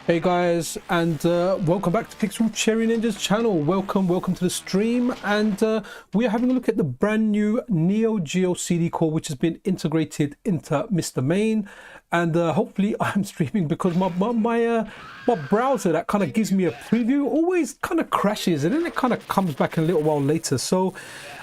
Hey guys, and welcome back to Pixel Cherry Ninja's channel. Welcome to the stream, and we are having a look at the brand new Neo Geo CD Core, which has been integrated into MiSTer Main. And hopefully I'm streaming, because my browser that kind of gives me a preview always kind of crashes, and then it kind of comes back a little while later. So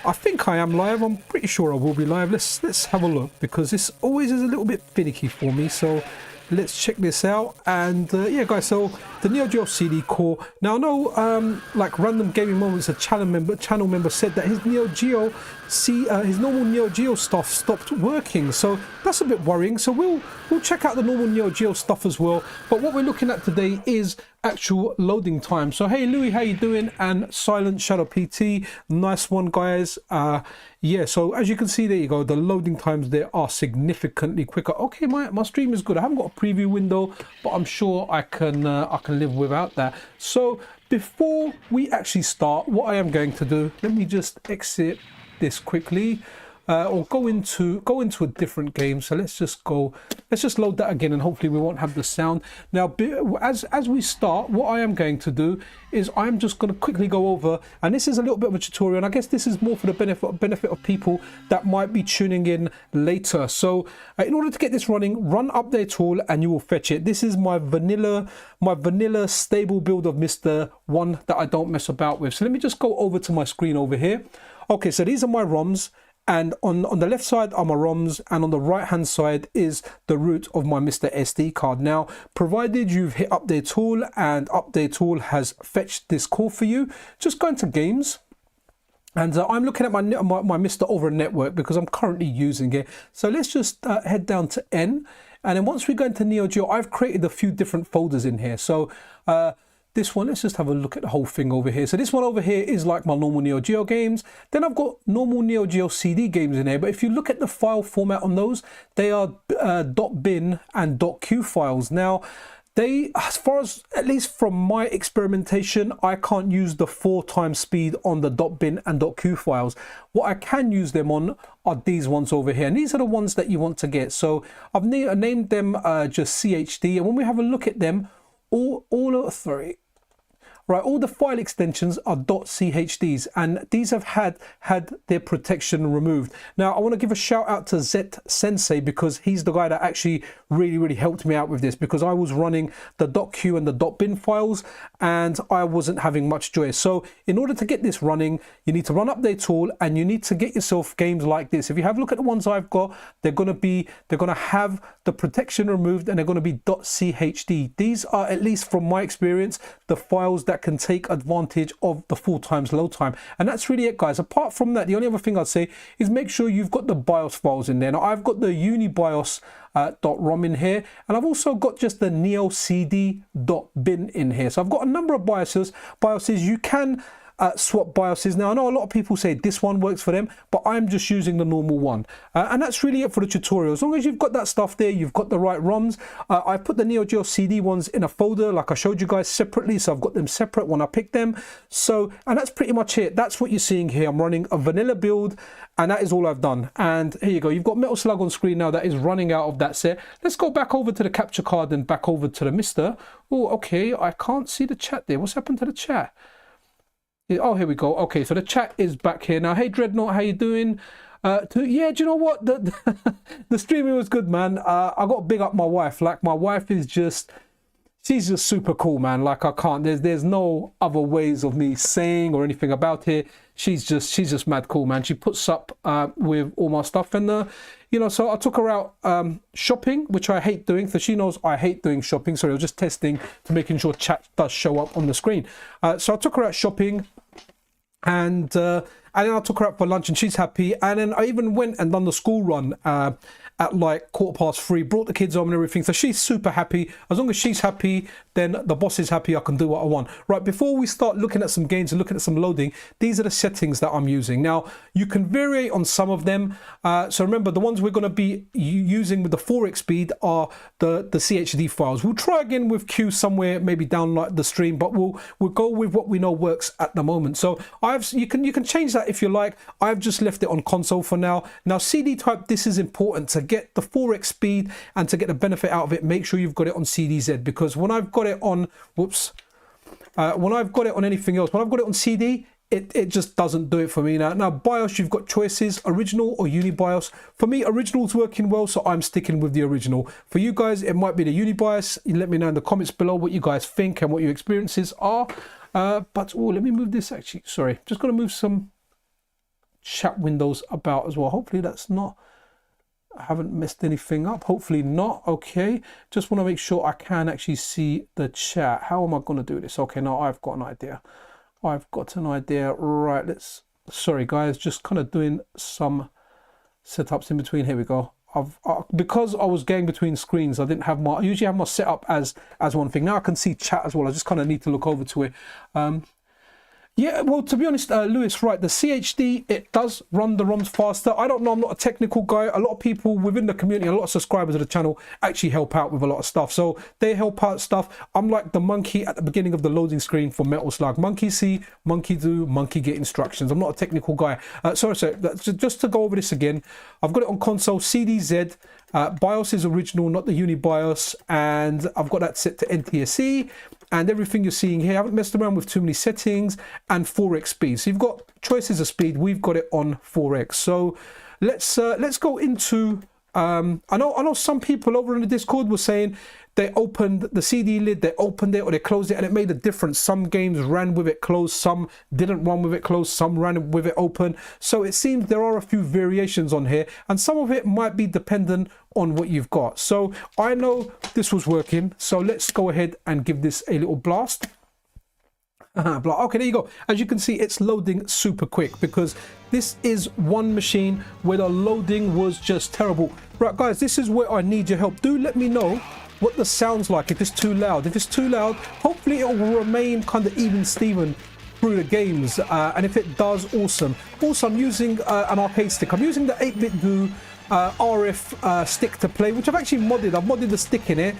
I think I am live. I'm pretty sure I will be live. Let's have a look, because this always is a little bit finicky for me. So let's check this out. And yeah guys, so the Neo Geo CD Core. Now I know like Random Gaming Moments, a channel member said that his his normal Neo Geo stuff stopped working, so that's a bit worrying. So we'll check out the normal Neo Geo stuff as well. But what we're looking at today is actual loading time. So hey Louis, how you doing? And Silent Shadow PT, nice one guys. Yeah, so as you can see, there you go, the loading times there are significantly quicker. Okay, my stream is good. I haven't got a preview window, but I'm sure I can live without that. So before we actually start, what I am going to do, let me just exit this quickly, or go into a different game. So let's just load that again, and hopefully we won't have the sound. Now as we start, what I am going to do is I'm just going to quickly go over, and this is a little bit of a tutorial, and I guess this is more for the benefit of people that might be tuning in later. So in order to get this running, run update tool and you will fetch it. This is my vanilla stable build of MiSTer 1 that I don't mess about with. So let me just go over to my screen over here. Okay, so these are my ROMs, and on the left side are my ROMs, and on the right hand side is the root of my MiSTer SD card. Now, provided you've hit update tool and update tool has fetched this core for you, just go into games. And I'm looking at my MiSTer over a network because I'm currently using it. So let's just head down to N, and then once we go into Neo Geo, I've created a few different folders in here. So this one, let's just have a look at the whole thing over here. So this one over here is like my normal Neo Geo games. Then I've got normal Neo Geo CD games in here. But if you look at the file format on those, they are .bin and .q files. Now, they, as far as, at least from my experimentation, I can't use the 4x speed on the .bin and .q files. What I can use them on are these ones over here, and these are the ones that you want to get. So I've named them just CHD, and when we have a look at them, all the file extensions are .chds, and these have had their protection removed. Now I want to give a shout out to Zet Sensei, because he's the guy that actually really helped me out with this, because I was running the .q and the .bin files and I wasn't having much joy. So in order to get this running, you need to run update tool, and you need to get yourself games like this. If you have a look at the ones I've got, they're going to have the protection removed, and they're going to be .chd. These are, at least from my experience, the files that can take advantage of the 4x load time. And that's really it guys. Apart from that, the only other thing I'd say is make sure you've got the BIOS files in there. Now I've got the UniBIOS .rom in here, and I've also got just the Neo CD .bin in here. So I've got a number of BIOSes. You can swap BIOSes. Now I know a lot of people say this one works for them, but I'm just using the normal one, and that's really it for the tutorial. As long as you've got that stuff there, you've got the right ROMs. I put the Neo Geo CD ones in a folder like I showed you guys separately, so I've got them separate when I pick them. So, and that's pretty much it. That's what you're seeing here. I'm running a vanilla build, and that is all I've done. And here you go, you've got Metal Slug on screen now that is running out of that set. Let's go back over to the capture card and back over to the MiSTer. Oh, okay, I can't see the chat there. What's happened to the chat? Oh, here we go. Okay, so the chat is back here now. Hey Dreadnought, how you doing? Yeah, do you know what, the streaming was good, man. I got to big up my wife. Like, my wife is just, she's just super cool, man. Like, I can't, there's no other ways of me saying or anything about it. She's just mad cool, man. She puts up with all my stuff, and you know, so I took her out shopping, which I hate doing, so she knows I hate doing shopping. So I was just testing to making sure chat does show up on the screen. So I took her out shopping, and then I took her out for lunch, and she's happy. And then I even went and done the school run at like 3:15, brought the kids home and everything. So she's super happy. As long as she's happy, then the boss is happy. I can do what I want. Right, before we start looking at some games and looking at some loading, these are the settings that I'm using. Now, you can vary on some of them. So remember, the ones we're going to be using with the 4x speed are the CHD files. We'll try again with Q somewhere, maybe down like the stream, but we'll go with what we know works at the moment. So you can change that if you like. I've just left it on console for now. Now CD type, this is important to get the 4x speed and to get the benefit out of it, make sure you've got it on CDZ, because when I've got it on, when I've got it on anything else, when I've got it on CD, it just doesn't do it for me. Now BIOS, you've got choices, original or uni BIOS. For me, original's working well, so I'm sticking with the original. For you guys, it might be the uni BIOS. You let me know in the comments below what you guys think and what your experiences are. But let me move this actually. Sorry, just going to move some chat windows about as well. Hopefully that's not, I haven't messed anything up. Hopefully not. Okay, just want to make sure I can actually see the chat. How am I going to do this? Okay, now I've got an idea. I've got an idea. Right, let's, sorry guys, just kind of doing some setups in between. Here we go. Because I was going between screens, I didn't have my, I usually have my setup as one thing. Now I can see chat as well. I just kind of need to look over to it. Yeah, well, to be honest, Lewis, right, the CHD, it does run the ROMs faster. I don't know, I'm not a technical guy. A lot of people within the community, a lot of subscribers of the channel actually help out with a lot of stuff. So they help out stuff. I'm like the monkey at the beginning of the loading screen for Metal Slug. Monkey see, monkey do, monkey get instructions. I'm not a technical guy. Sorry, just to go over this again, I've got it on console, CDZ. BIOS is original, not the uni BIOS, and I've got that set to NTSC, and everything you're seeing here, I haven't messed around with too many settings, and 4x speed. So you've got choices of speed. We've got it on 4x. So let's go into I know some people over in the Discord were saying they opened the CD lid, they opened it or they closed it, and it made a difference. Some games ran with it closed, some didn't run with it closed, some ran with it open. So it seems there are a few variations on here, and some of it might be dependent on what you've got. So I know this was working, so let's go ahead and give this a little blast. Okay, there you go. As you can see, it's loading super quick because this is one machine where the loading was just terrible. Right guys, this is where I need your help. Do let me know what this sounds like, if it's too loud. If it's too loud, hopefully it will remain kind of even Steven through the games, and if it does, awesome. Also, I'm using an arcade stick. I'm using the 8-bit Do RF stick to play, which I've actually modded. I've modded the stick in it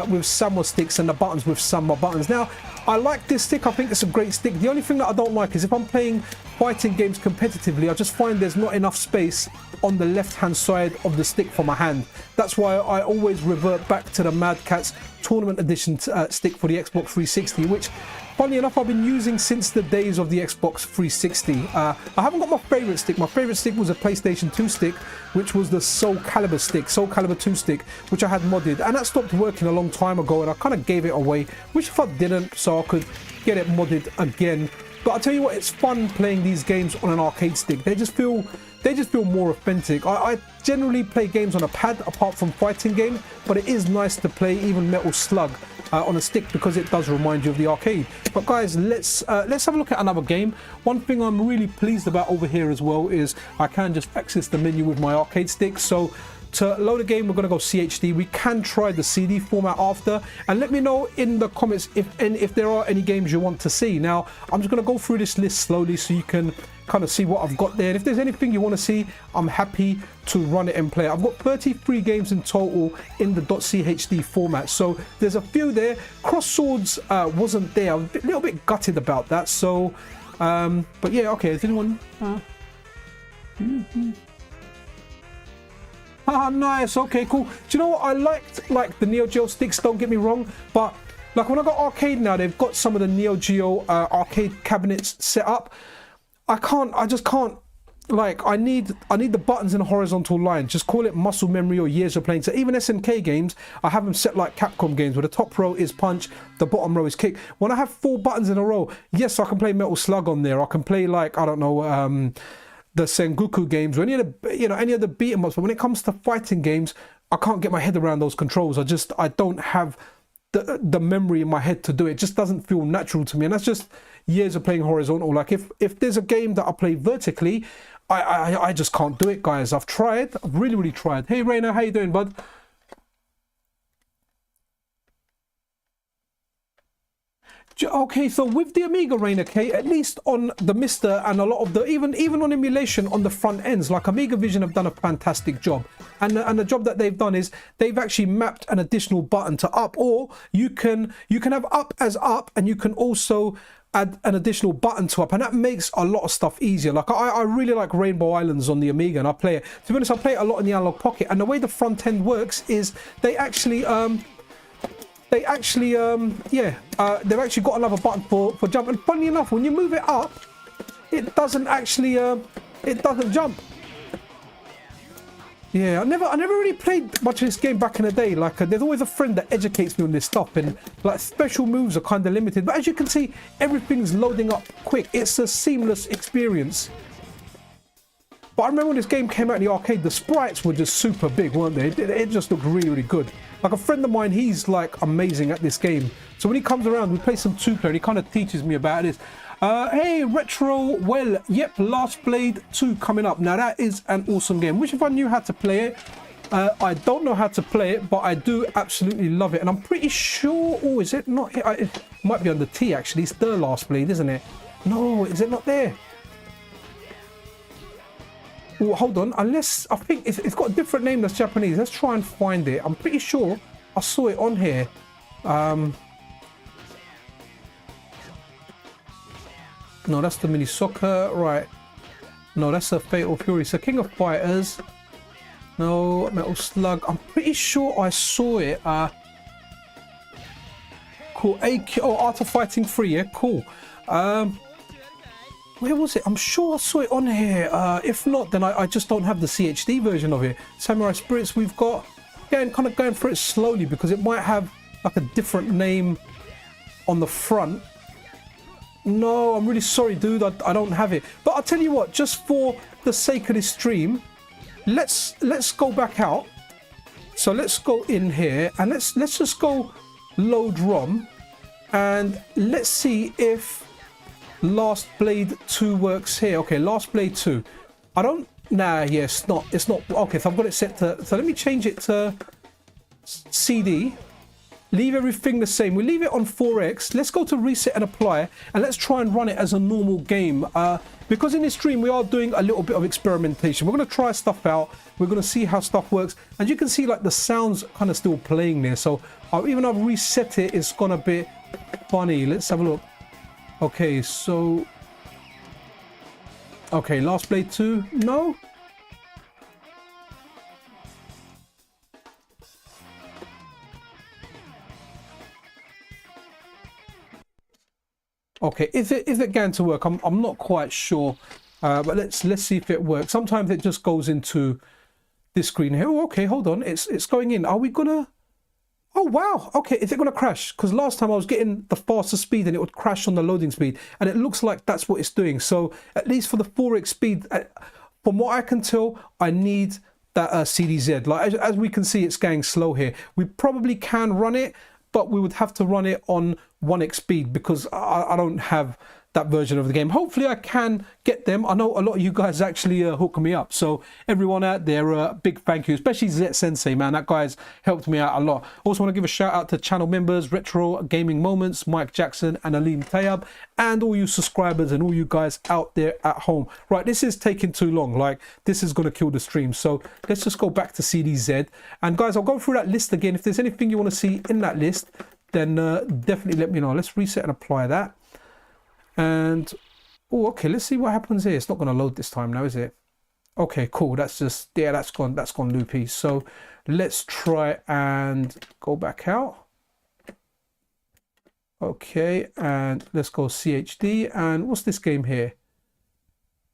with some more sticks and the buttons with some more buttons. Now, I like this stick. I think it's a great stick. The only thing that I don't like is if I'm playing fighting games competitively, I just find there's not enough space on the left-hand side of the stick for my hand. That's why I always revert back to the Mad Catz Tournament Edition stick for the Xbox 360, which, funny enough, I've been using since the days of the Xbox 360. I haven't got my favorite stick. My favorite stick was a PlayStation 2 stick, which was the Soul Calibur stick, Soul Calibur 2 stick, which I had modded, and that stopped working a long time ago, and I kind of gave it away, which if I didn't, so I could get it modded again. But I'll tell you what, it's fun playing these games on an arcade stick. They just feel more authentic. I generally play games on a pad apart from fighting games, but it is nice to play even Metal Slug on a stick because it does remind you of the arcade. But guys, let's have a look at another game. One thing I'm really pleased about over here as well is I can just access the menu with my arcade stick. So to load a game, we're going to go CHD. We can try the CD format after, and let me know in the comments if there are any games you want to see. Now, I'm just going to go through this list slowly so you can kind of see what I've got there. And if there's anything you want to see, I'm happy to run it and play it. I've got 33 games in total in the .chd format, so there's a few there. Cross Swords wasn't there. I'm a little bit gutted about that. So, but yeah, okay. Is anyone? Ah, nice. Okay, cool. Do you know what? I liked like the Neo Geo sticks, don't get me wrong, but like when I got arcade now, they've got some of the Neo Geo arcade cabinets set up. I just can't, like, I need the buttons in a horizontal line. Just call it muscle memory or years of playing. So even SNK games, I have them set like Capcom games where the top row is punch, the bottom row is kick. When I have 4 buttons in a row, yes, I can play Metal Slug on there. I can play like, I don't know, the Sengoku games or any of the, any of the beat 'em ups. But when it comes to fighting games, I can't get my head around those controls. I don't have the memory in my head to do it. It just doesn't feel natural to me, and that's just years of playing horizontal. Like if there's a game that I play vertically, I just can't do it, guys. I've tried. I've really tried. Hey Rainer, how you doing, bud? Okay, so with the Amiga, Rainer K, at least on the MiSTer and a lot of the even on emulation on the front ends, like Amiga Vision have done a fantastic job, and the job that they've done is they've actually mapped an additional button to up, or you can have up as up, and you can also add an additional button swap, and that makes a lot of stuff easier. Like I really like Rainbow Islands on the Amiga, and I play it, to be honest, I play it a lot in the Analog Pocket. And the way the front end works is they actually they've actually got another button for jump, and funny enough, when you move it up, it doesn't actually it doesn't jump. Yeah, I never really played much of this game back in the day. Like, there's always a friend that educates me on this stuff, and like special moves are kind of limited. But as you can see, everything's loading up quick. It's a seamless experience. But I remember when this game came out in the arcade, the sprites were just super big, weren't they? It just looked really, really good. Like a friend of mine, he's like amazing at this game. So when he comes around, we play some two-player. He kind of teaches me about this. Hey, Retro, well, yep, Last Blade 2 coming up. Now, that is an awesome game. Wish if I knew how to play it. I don't know how to play it, but I do absolutely love it. And I'm pretty sure, oh, is it not here? It might be under T, actually. It's the Last Blade, isn't it? No, is it not there? Oh, hold on. Unless, I think it's got a different name that's Japanese. Let's try and find it. I'm pretty sure I saw it on here. No, that's the Mini Soccer, right? No, that's a Fatal Fury. So King of Fighters. No, Metal Slug. I'm pretty sure I saw it. Cool. Oh, Art of Fighting 3. Yeah, cool. Where was it? I'm sure I saw it on here. If not, then I just don't have the CHD version of it. Samurai Spirits we've got. Again, kind of going through it slowly because it might have like a different name on the front. No, I'm really sorry, dude. I don't have it. But I'll tell you what, just for the sake of this stream, let's go back out. So let's go in here and let's just go load ROM, and let's see if Last Blade 2 works here. Okay, Last Blade 2. I don't. Nah, yeah, it's not. Okay, so I've got it set to. So let me change it to CD. Leave everything the same. We leave it on 4X. Let's go to reset and apply, and let's try and run it as a normal game. Because in this stream we are doing a little bit of experimentation. We're going to try stuff out. We're going to see how stuff works. And you can see like the sounds kind of still playing there. So even though I've reset it, it's gone a bit funny. Let's have a look. Okay, so... Okay, Last Blade 2. No? Okay, is it going to work? I'm not quite sure, but let's see if it works. Sometimes it just goes into this screen here. Oh, okay, hold on, it's going in. Are we gonna? Oh wow, okay, is it gonna crash? Because last time I was getting the faster speed and it would crash on the loading speed, and it looks like that's what it's doing. So at least for the 4X speed, from what I can tell, I need that CDZ. Like as we can see, it's going slow here. We probably can run it, but we would have to run it on 1X speed because I don't have that version of the game. Hopefully I can get them. I know a lot of you guys actually hook me up. So everyone out there, big thank you, especially Zet Sensei, man. That guy's helped me out a lot. Also want to give a shout out to channel members, Retro Gaming Moments, Mike Jackson and Alim Tayab, and all you subscribers and all you guys out there at home. Right, this is taking too long. Like, this is going to kill the stream. So let's just go back to CDZ. And guys, I'll go through that list again. If there's anything you want to see in that list, then definitely let me know. Let's reset and apply that. And oh, okay, let's see what happens here. It's not going to load this time now, is it? Okay, cool. That's just, yeah, that's gone loopy. So let's try and go back out. Okay, and let's go CHD. And what's this game here?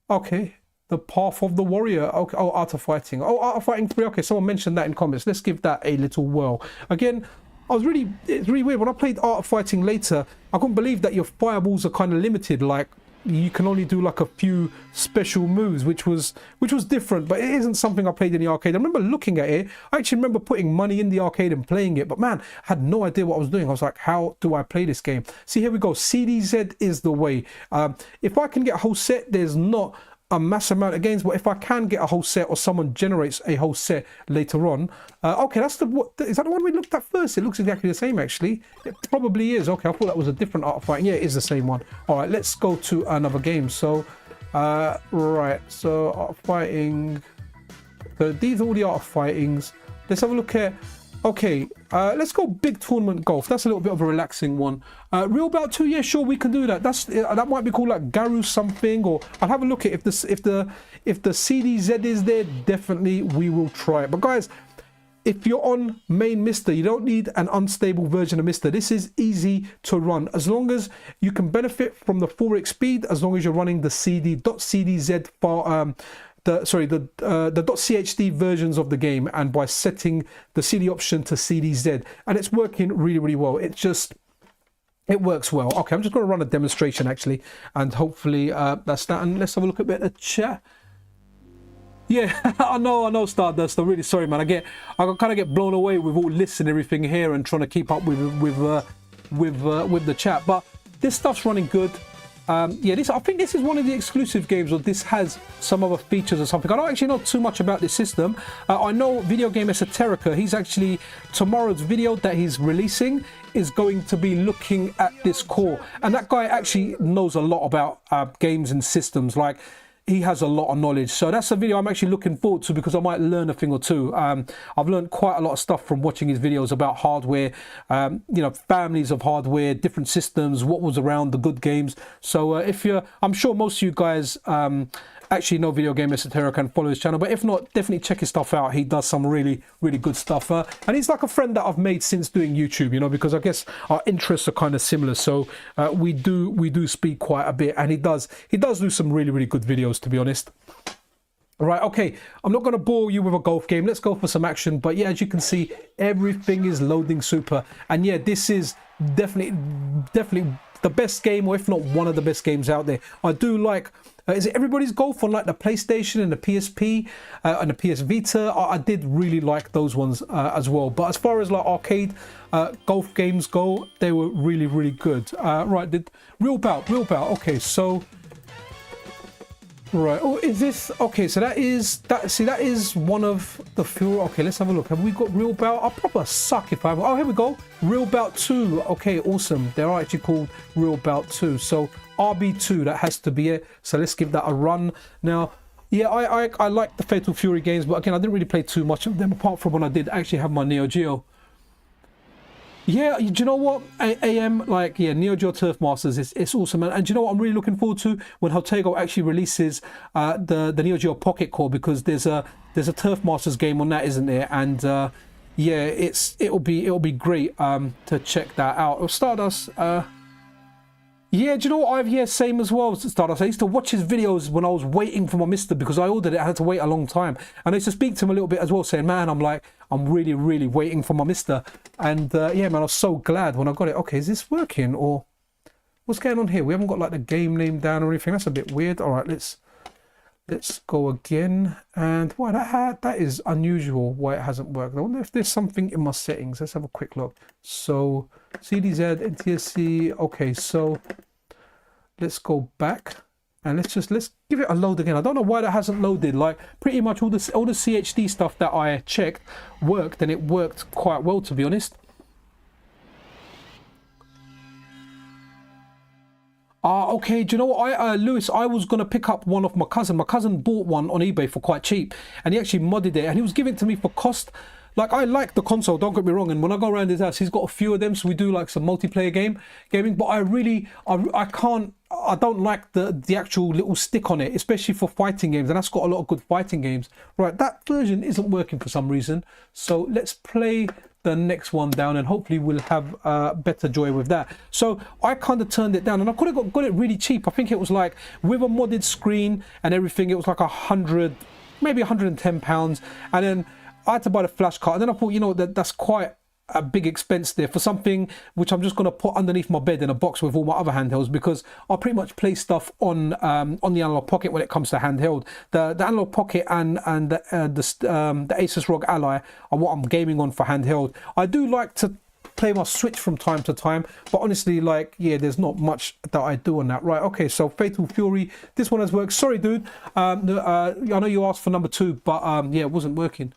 Okay, The Path of the Warrior. Okay, oh, Art of Fighting. Oh, Art of Fighting 3. Okay, someone mentioned that in comments. Let's give that a little whirl. Again, it's really weird. When I played Art of Fighting later, I couldn't believe that your fireballs are kind of limited. Like, you can only do like a few special moves, which was different, but it isn't something I played in the arcade. I remember looking at it. I actually remember putting money in the arcade and playing it, but man, I had no idea what I was doing. I was like, how do I play this game? See, here we go. CDZ is the way. If I can get a whole set, there's not a mass amount of games, but if I can get a whole set or someone generates a whole set later on, okay, that's is that the one we looked at first? It looks exactly the same, actually. It probably is. Okay, I thought that was a different Art of Fighting. Yeah, it is the same one. All right, let's go to another game. So right, so Art of Fighting, so these are all the Art of Fightings. Let's have a look at, Okay, let's go big tournament golf. That's a little bit of a relaxing one. Real Bout 2, yeah, sure, we can do that. That might be called like Garu something, or I'll have a look at if the CDZ is there. Definitely, we will try it. But guys, if you're on main MiSTer, you don't need an unstable version of MiSTer. This is easy to run as long as you can benefit from the 4x speed, as long as you're running the CD.CDZ file. The .chd versions of the game, and by setting the CD option to CDZ, and it's working really, really well. It works well. Okay, I'm just going to run a demonstration actually, and hopefully that's that. And let's have a look at a bit of chat. Yeah, I know, Stardust. I'm really sorry, man. I kind of get blown away with all lists and everything here, and trying to keep up with the chat. But this stuff's running good. Yeah, I think this is one of the exclusive games, or this has some other features or something. I don't actually know too much about this system. I know Video Game Esoterica, he's actually, tomorrow's video that he's releasing is going to be looking at this core. And that guy actually knows a lot about games and systems. Like, he has a lot of knowledge, so that's a video I'm actually looking forward to, because I might learn a thing or two. I've learned quite a lot of stuff from watching his videos about hardware, you know, families of hardware, different systems, what was around, the good games. So I'm sure most of you guys actually know Video Game Esoterica and follow his channel, but if not, definitely check his stuff out. He does some really, really good stuff, and he's like a friend that I've made since doing YouTube, you know, because I guess our interests are kind of similar. So we do speak quite a bit, and he does do some really, really good videos, to be honest. Right, okay, I'm not going to bore you with a golf game. Let's go for some action. But yeah, as you can see, everything is loading super, and yeah, this is definitely the best game, or if not one of the best games out there. I do like is it Everybody's Golf on like the PlayStation and the PSP and the PS Vita. I did really like those ones as well. But as far as like arcade golf games go, they were really, really good. Right, Real Bout. Okay, so right. Oh, is this okay? So that is one of the few. Okay, let's have a look. Have we got Real Bout? I'll probably suck if I have. Oh, here we go. Real Bout 2. Okay, awesome. They're actually called Real Bout 2. So RB2, that has to be it. So let's give that a run. Now, yeah, I like the Fatal Fury games, but again, I didn't really play too much of them, apart from when I did actually have my Neo Geo. Yeah, do you know what? AM, like, yeah, Neo Geo Turf Masters, it's awesome, man. And do you know what I'm really looking forward to? When Hotego actually releases the Neo Geo Pocket Core, because there's a Turf Masters game on that, isn't there? And yeah, it'll be great to check that out. Stardust. Yeah, do you know what? Same as well, Stardust. I used to watch his videos when I was waiting for my MiSTer, because I ordered it. I had to wait a long time. And I used to speak to him a little bit as well, saying, man, I'm really, really waiting for my MiSTer. And yeah, man, I was so glad when I got it. Okay, is this working, or what's going on here? We haven't got like the game name down or anything. That's a bit weird. All right, let's go again. And why that is unusual, why it hasn't worked. I wonder if there's something in my settings. Let's have a quick look. So CDZ, NTSC. Okay, so let's go back and let's give it a load again. I don't know why that hasn't loaded. Like, pretty much all the CHD stuff that I checked worked, and it worked quite well, to be honest. Okay, do you know what, Lewis, I was going to pick up one off my cousin. My cousin bought one on eBay for quite cheap, and he actually modded it, and he was giving it to me for cost. Like, I like the console, don't get me wrong, and when I go around his house, he's got a few of them, so we do like some multiplayer gaming, but I don't like the actual little stick on it, especially for fighting games, and that's got a lot of good fighting games. Right, that version isn't working for some reason, so let's play the next one down, and hopefully we'll have better joy with that. So I kind of turned it down, and I could have got it really cheap. I think it was like, with a modded screen and everything, it was like 100, maybe 110 pounds, and then I had to buy the flash card. And then I thought, you know, that's quite a big expense there for something which I'm just going to put underneath my bed in a box with all my other handhelds, because I pretty much play stuff on the Analog Pocket when it comes to handheld. The Analog Pocket and the Asus ROG Ally are what I'm gaming on for handheld. I do like to play my Switch from time to time, but honestly, like, yeah, there's not much that I do on that. Right, okay, so Fatal Fury, this one has worked. Sorry, dude, I know you asked for number 2, but yeah, it wasn't working.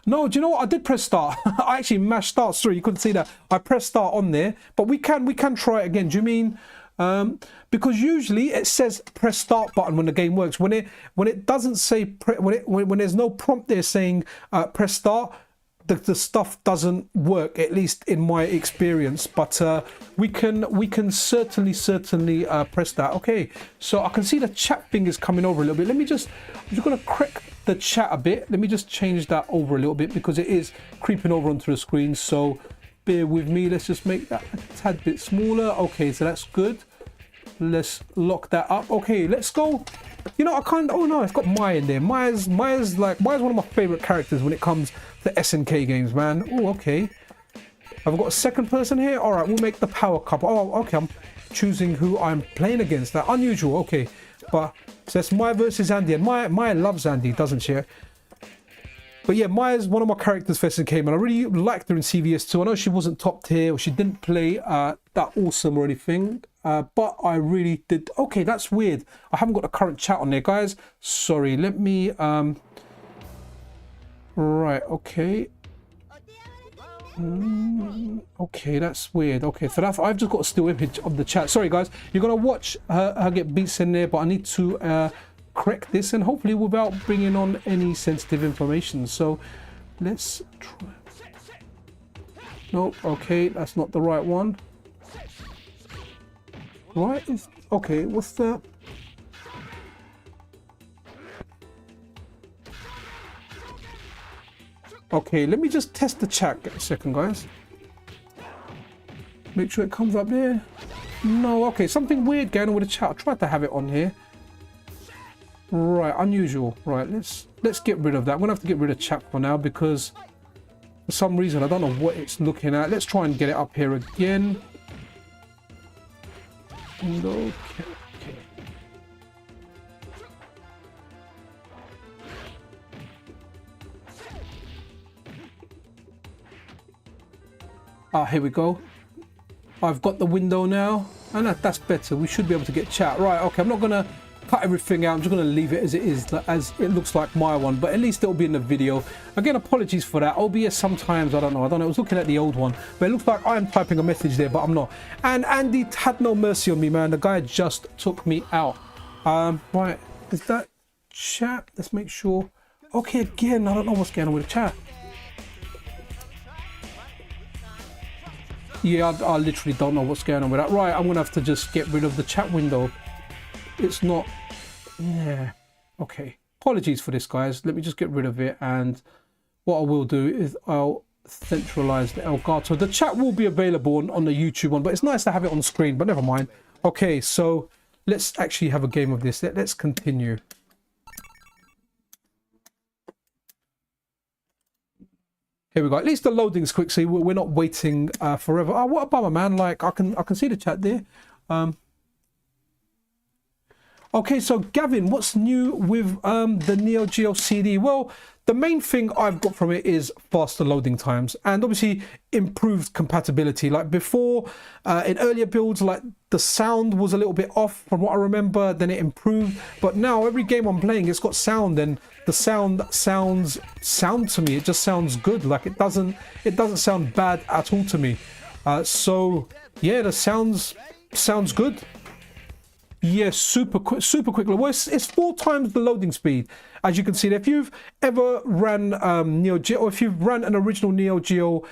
No, do you know what? I did press start. I actually mashed start. Sorry, you couldn't see that. I pressed start on there, but we can try it again. Do you mean Because usually it says press start button when the game works. When it doesn't say when there's no prompt there saying press start, the stuff doesn't work, at least in my experience. But we can certainly press that. Okay, so I can see the chat thing is coming over a little bit. I'm just gonna crack the chat a bit. Let me just change that over a little bit because it is creeping over onto the screen, so bear with me. Let's just make that a tad bit smaller. Okay, so that's good. Let's lock that up. Okay, let's go. You know, oh no, it's got Maya in there. Maya's one of my favorite characters when it comes to SNK games, man. Oh, okay. I've got a second person here. All right, we'll make the power couple. Oh, okay, I'm choosing who I'm playing against. That unusual. Okay, but so that's Maya versus Andy, and Maya loves Andy, doesn't she? But yeah, Maya's one of my characters for SNK, and I really liked her in CVS2. I know she wasn't top tier, or she didn't play that awesome or anything, but I really did. Okay, that's weird. I haven't got the current chat on there, guys. Sorry, let me... Right, okay. Okay, that's weird. Okay, so I've just got a still image of the chat. Sorry, guys. You're going to watch her get beats in there, but I need to... correct this, and hopefully without bringing on any sensitive information. So let's try. Nope. Okay, that's not the right one. Right? Okay, what's that? Okay, let me just test the chat. Get a second, guys. Make sure it comes up there. No. Okay, something weird going on with the chat. I tried to have it on here. Right, unusual. Right, let's get rid of that. I'm gonna have to get rid of chat for now because for some reason I don't know what it's looking at. Let's try and get it up here again. And okay. Ah, here we go. I've got the window now, and that's better. We should be able to get chat. Right, okay, I'm not gonna cut everything out. I'm just going to leave it as it is, as it looks like my one, but at least it'll be in the video. Again, apologies for that. OBS sometimes, I don't know. I was looking at the old one, but it looks like I am typing a message there, but I'm not. And Andy had no mercy on me, man. The guy just took me out. Right, is that chat? Let's make sure. Okay, again, I don't know what's going on with the chat. Yeah, I literally don't know what's going on with that. Right, I'm going to have to just get rid of the chat window. It's not... Yeah. Okay. Apologies for this, guys. Let me just get rid of it. And what I will do is I'll centralize the Elgato. The chat will be available on the YouTube one, but it's nice to have it on screen, but never mind. Okay, so let's actually have a game of this. Let's continue. Here we go. At least the loading's quick, so we're not waiting forever. Oh, what a bummer, man. Like, I can see the chat there. Okay, so Gavin, what's new with the Neo Geo CD? Well, the main thing I've got from it is faster loading times and obviously improved compatibility. Like before, in earlier builds, like the sound was a little bit off from what I remember, then it improved. But now every game I'm playing, it's got sound, and the sound sounds to me. It just sounds good. Like it doesn't sound bad at all to me. So yeah, the sounds good. Yes, super quick. Well, it's 4 times the loading speed. As you can see, if you've ever ran Neo Geo, or if you've run an original Neo Geo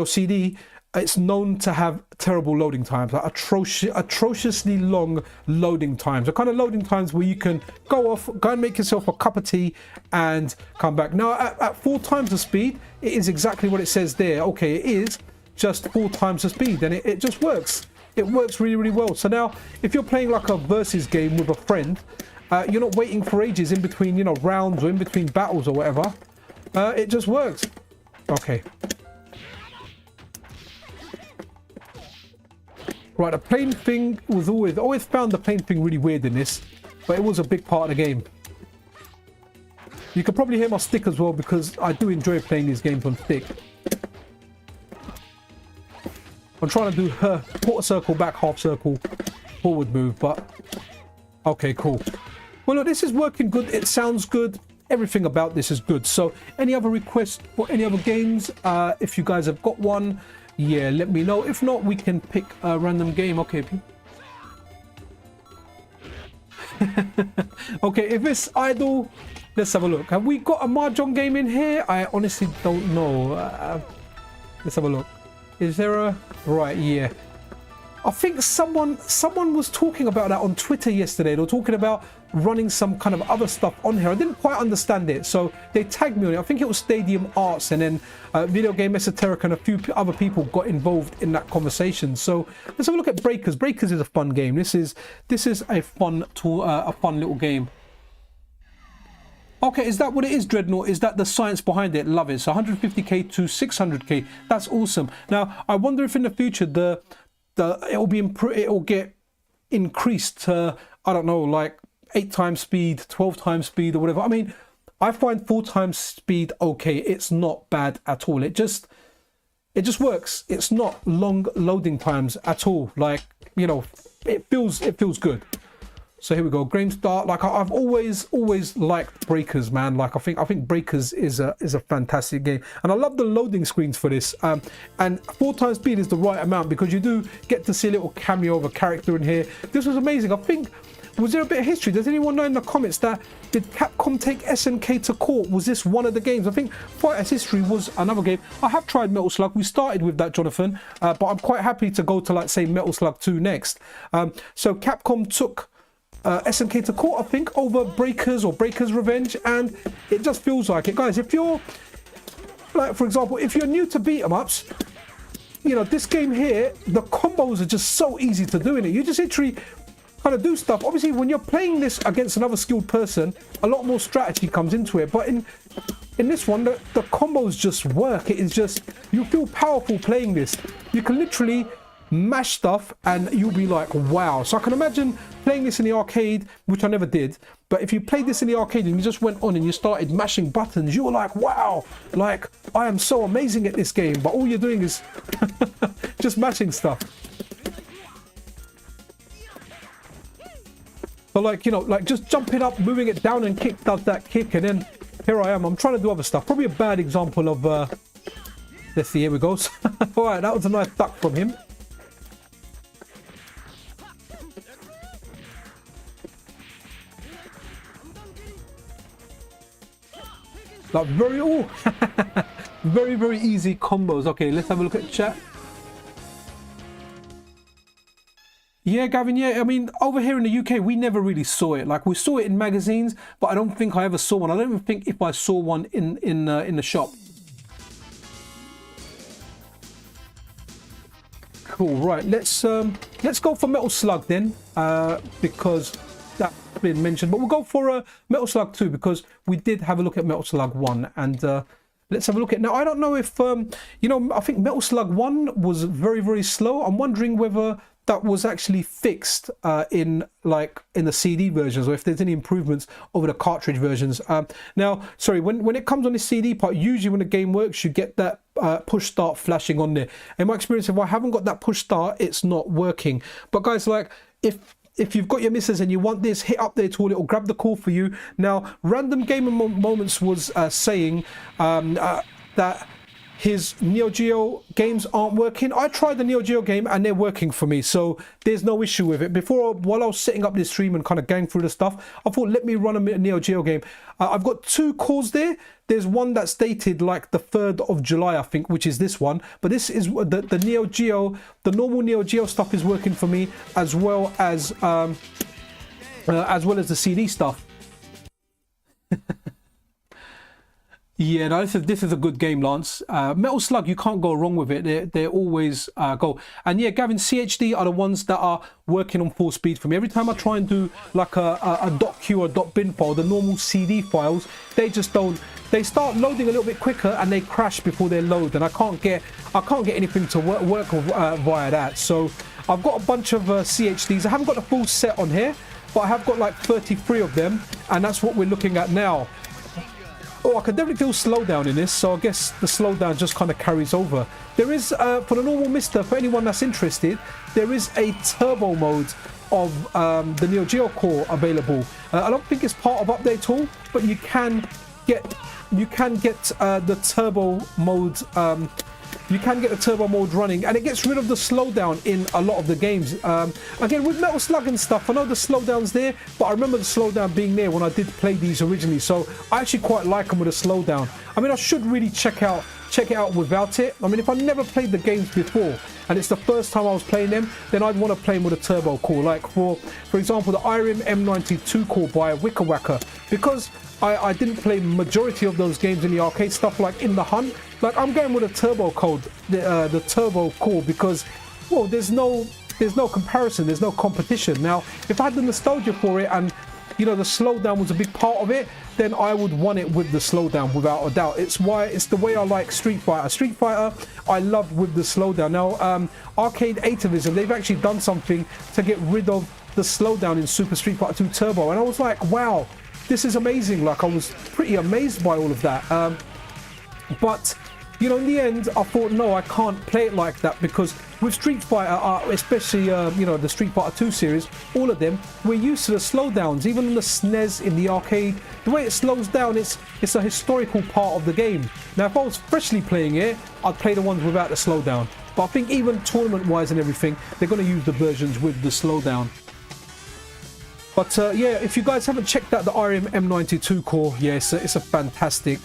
CD, it's known to have terrible loading times, like atrociously long loading times. The kind of loading times where you can go and make yourself a cup of tea and come back. Now, at 4 times the speed, it is exactly what it says there. Okay, it is just 4 times the speed, and it just works. It works really, really well. So now, if you're playing like a versus game with a friend, you're not waiting for ages in between, you know, rounds or in between battles or whatever. It just works. Okay. Right, the plane thing was always found the plane thing really weird in this, but it was a big part of the game. You can probably hear my stick as well because I do enjoy playing these games on stick. I'm trying to do her quarter circle back, half circle forward move, but okay, cool. Well, look, this is working good. It sounds good. Everything about this is good. So any other requests for any other games? If you guys have got one, yeah, let me know. If not, we can pick a random game. Okay, Okay, if it's idle, let's have a look. Have we got a mahjong game in here? I honestly don't know. Let's have a look. Is there a... Right, yeah. I think someone was talking about that on Twitter yesterday. They were talking about running some kind of other stuff on here. I didn't quite understand it, so they tagged me on it. I think it was Stadium Arts, and then Video Game Esoteric and a few other people got involved in that conversation. So let's have a look at Breakers. Breakers is a fun game. This is a fun little game. Okay, is that what it is, Dreadnought? Is that the science behind it? Love it. So 150k to 600k. That's awesome. Now I wonder if in the future it'll get increased to, I don't know, like 8 times speed, 12 times speed, or whatever. I mean, I find 4 times speed okay. It's not bad at all. It just works. It's not long loading times at all. Like, you know, it feels good. So here we go. Game start. Like I've always liked Breakers, man. Like I think Breakers is a fantastic game, and I love the loading screens for this. And 4 times speed is the right amount because you do get to see a little cameo of a character in here. This was amazing. I think, was there a bit of history? Does anyone know in the comments that did Capcom take SNK to court? Was this one of the games? I think Fighters History was another game. I have tried Metal Slug. We started with that, Jonathan, but I'm quite happy to go to, like, say, Metal Slug 2 next. So Capcom took SNK to court, I think, over Breakers or Breakers Revenge, and it just feels like it. Guys, if you're, like, for example, if you're new to beat 'em ups, you know, this game here, the combos are just so easy to do in it. You just literally kind of do stuff. Obviously, when you're playing this against another skilled person, a lot more strategy comes into it, but in this one, the combos just work. It is just, you feel powerful playing this. You can literally mash stuff and you'll be like, wow. So I can imagine playing this in the arcade, which I never did, but if you played this in the arcade and you just went on and you started mashing buttons, you were like, wow, like, I am so amazing at this game, but all you're doing is just mashing stuff. But, like, you know, like just jumping up, moving it down and kick does that kick, and then here I am, I'm trying to do other stuff. Probably a bad example of let's see, here we go. All right, that was a nice duck from him. Like very, very easy combos. Okay, let's have a look at chat. Yeah, Gavin, yeah, I mean, over here in the UK, we never really saw it. Like, we saw it in magazines, but I don't think I ever saw one. I don't even think if I saw one in the shop. Cool, right, let's go for Metal Slug then, because that's been mentioned. But we'll go for Metal Slug 2 because we did have a look at Metal Slug 1, and let's have a look at, now I don't know if you know, I think Metal Slug 1 was very slow. I'm wondering whether that was actually fixed in the CD versions, or if there's any improvements over the cartridge versions. Now, sorry, when it comes on the CD part, usually when the game works, you get that push start flashing on there. In my experience, if I haven't got that push start, it's not working. But guys, like, if you've got your misses and you want this, hit up their tool, it'll grab the call for you. Now, Random Gamer Moments was saying that his Neo Geo games aren't working. I tried the Neo Geo game and they're working for me, so there's no issue with it. While I was setting up this stream and kind of going through the stuff, I thought, let me run a Neo Geo game. I've got 2 calls there. There's one that's dated like the 3rd of July, I think, which is this one. But this is the Neo Geo, the normal Neo Geo stuff is working for me, as well as the CD stuff. Yeah, no, this is a good game, Lance. Metal Slug, you can't go wrong with it. They always go. And yeah, Gavin, CHD are the ones that are working on full speed for me. Every time I try and do like a .q or .bin file, the normal CD files, they just don't. They start loading a little bit quicker and they crash before they load, and I can't get anything to work via that. So I've got a bunch of CHDs. I haven't got the full set on here, but I have got like 33 of them, and that's what we're looking at now. Oh, I can definitely feel slowdown in this, so I guess the slowdown just kind of carries over. There is, for the normal MiSTer, for anyone that's interested, there is a turbo mode of the Neo Geo Core available. I don't think it's part of Update Tool, but you can get the turbo mode you can get the turbo mode running, and it gets rid of the slowdown in a lot of the games. Again, with Metal Slug and stuff, I know the slowdown's there, but I remember the slowdown being there when I did play these originally, so I actually quite like them with a slowdown. I mean, I should really check it out without it. I mean, if I never played the games before and it's the first time I was playing them, then I'd want to play them with a turbo core, like for example the IRIM M92 core by Wicker Wacker, because I didn't play majority of those games in the arcade, stuff like In the Hunt. Like, I'm going with a turbo code, the turbo core, because, well, there's no comparison, there's no competition. Now, if I had the nostalgia for it and, you know, the slowdown was a big part of it, then I would want it with the slowdown without a doubt. It's the way I like Street Fighter. Street Fighter, I love with the slowdown. Now, Arcade Atavism, they've actually done something to get rid of the slowdown in Super Street Fighter 2 Turbo, and I was like, wow, this is amazing. Like, I was pretty amazed by all of that. But, you know, in the end, I thought, no, I can't play it like that, because with Street Fighter, especially, you know, the Street Fighter 2 series, all of them, we're used to the slowdowns. Even in the SNES, in the arcade, the way it slows down, it's a historical part of the game. Now, if I was freshly playing it, I'd play the ones without the slowdown. But I think even tournament-wise and everything, they're going to use the versions with the slowdown. But yeah, if you guys haven't checked out the IRIM M92 core, yeah, it's a fantastic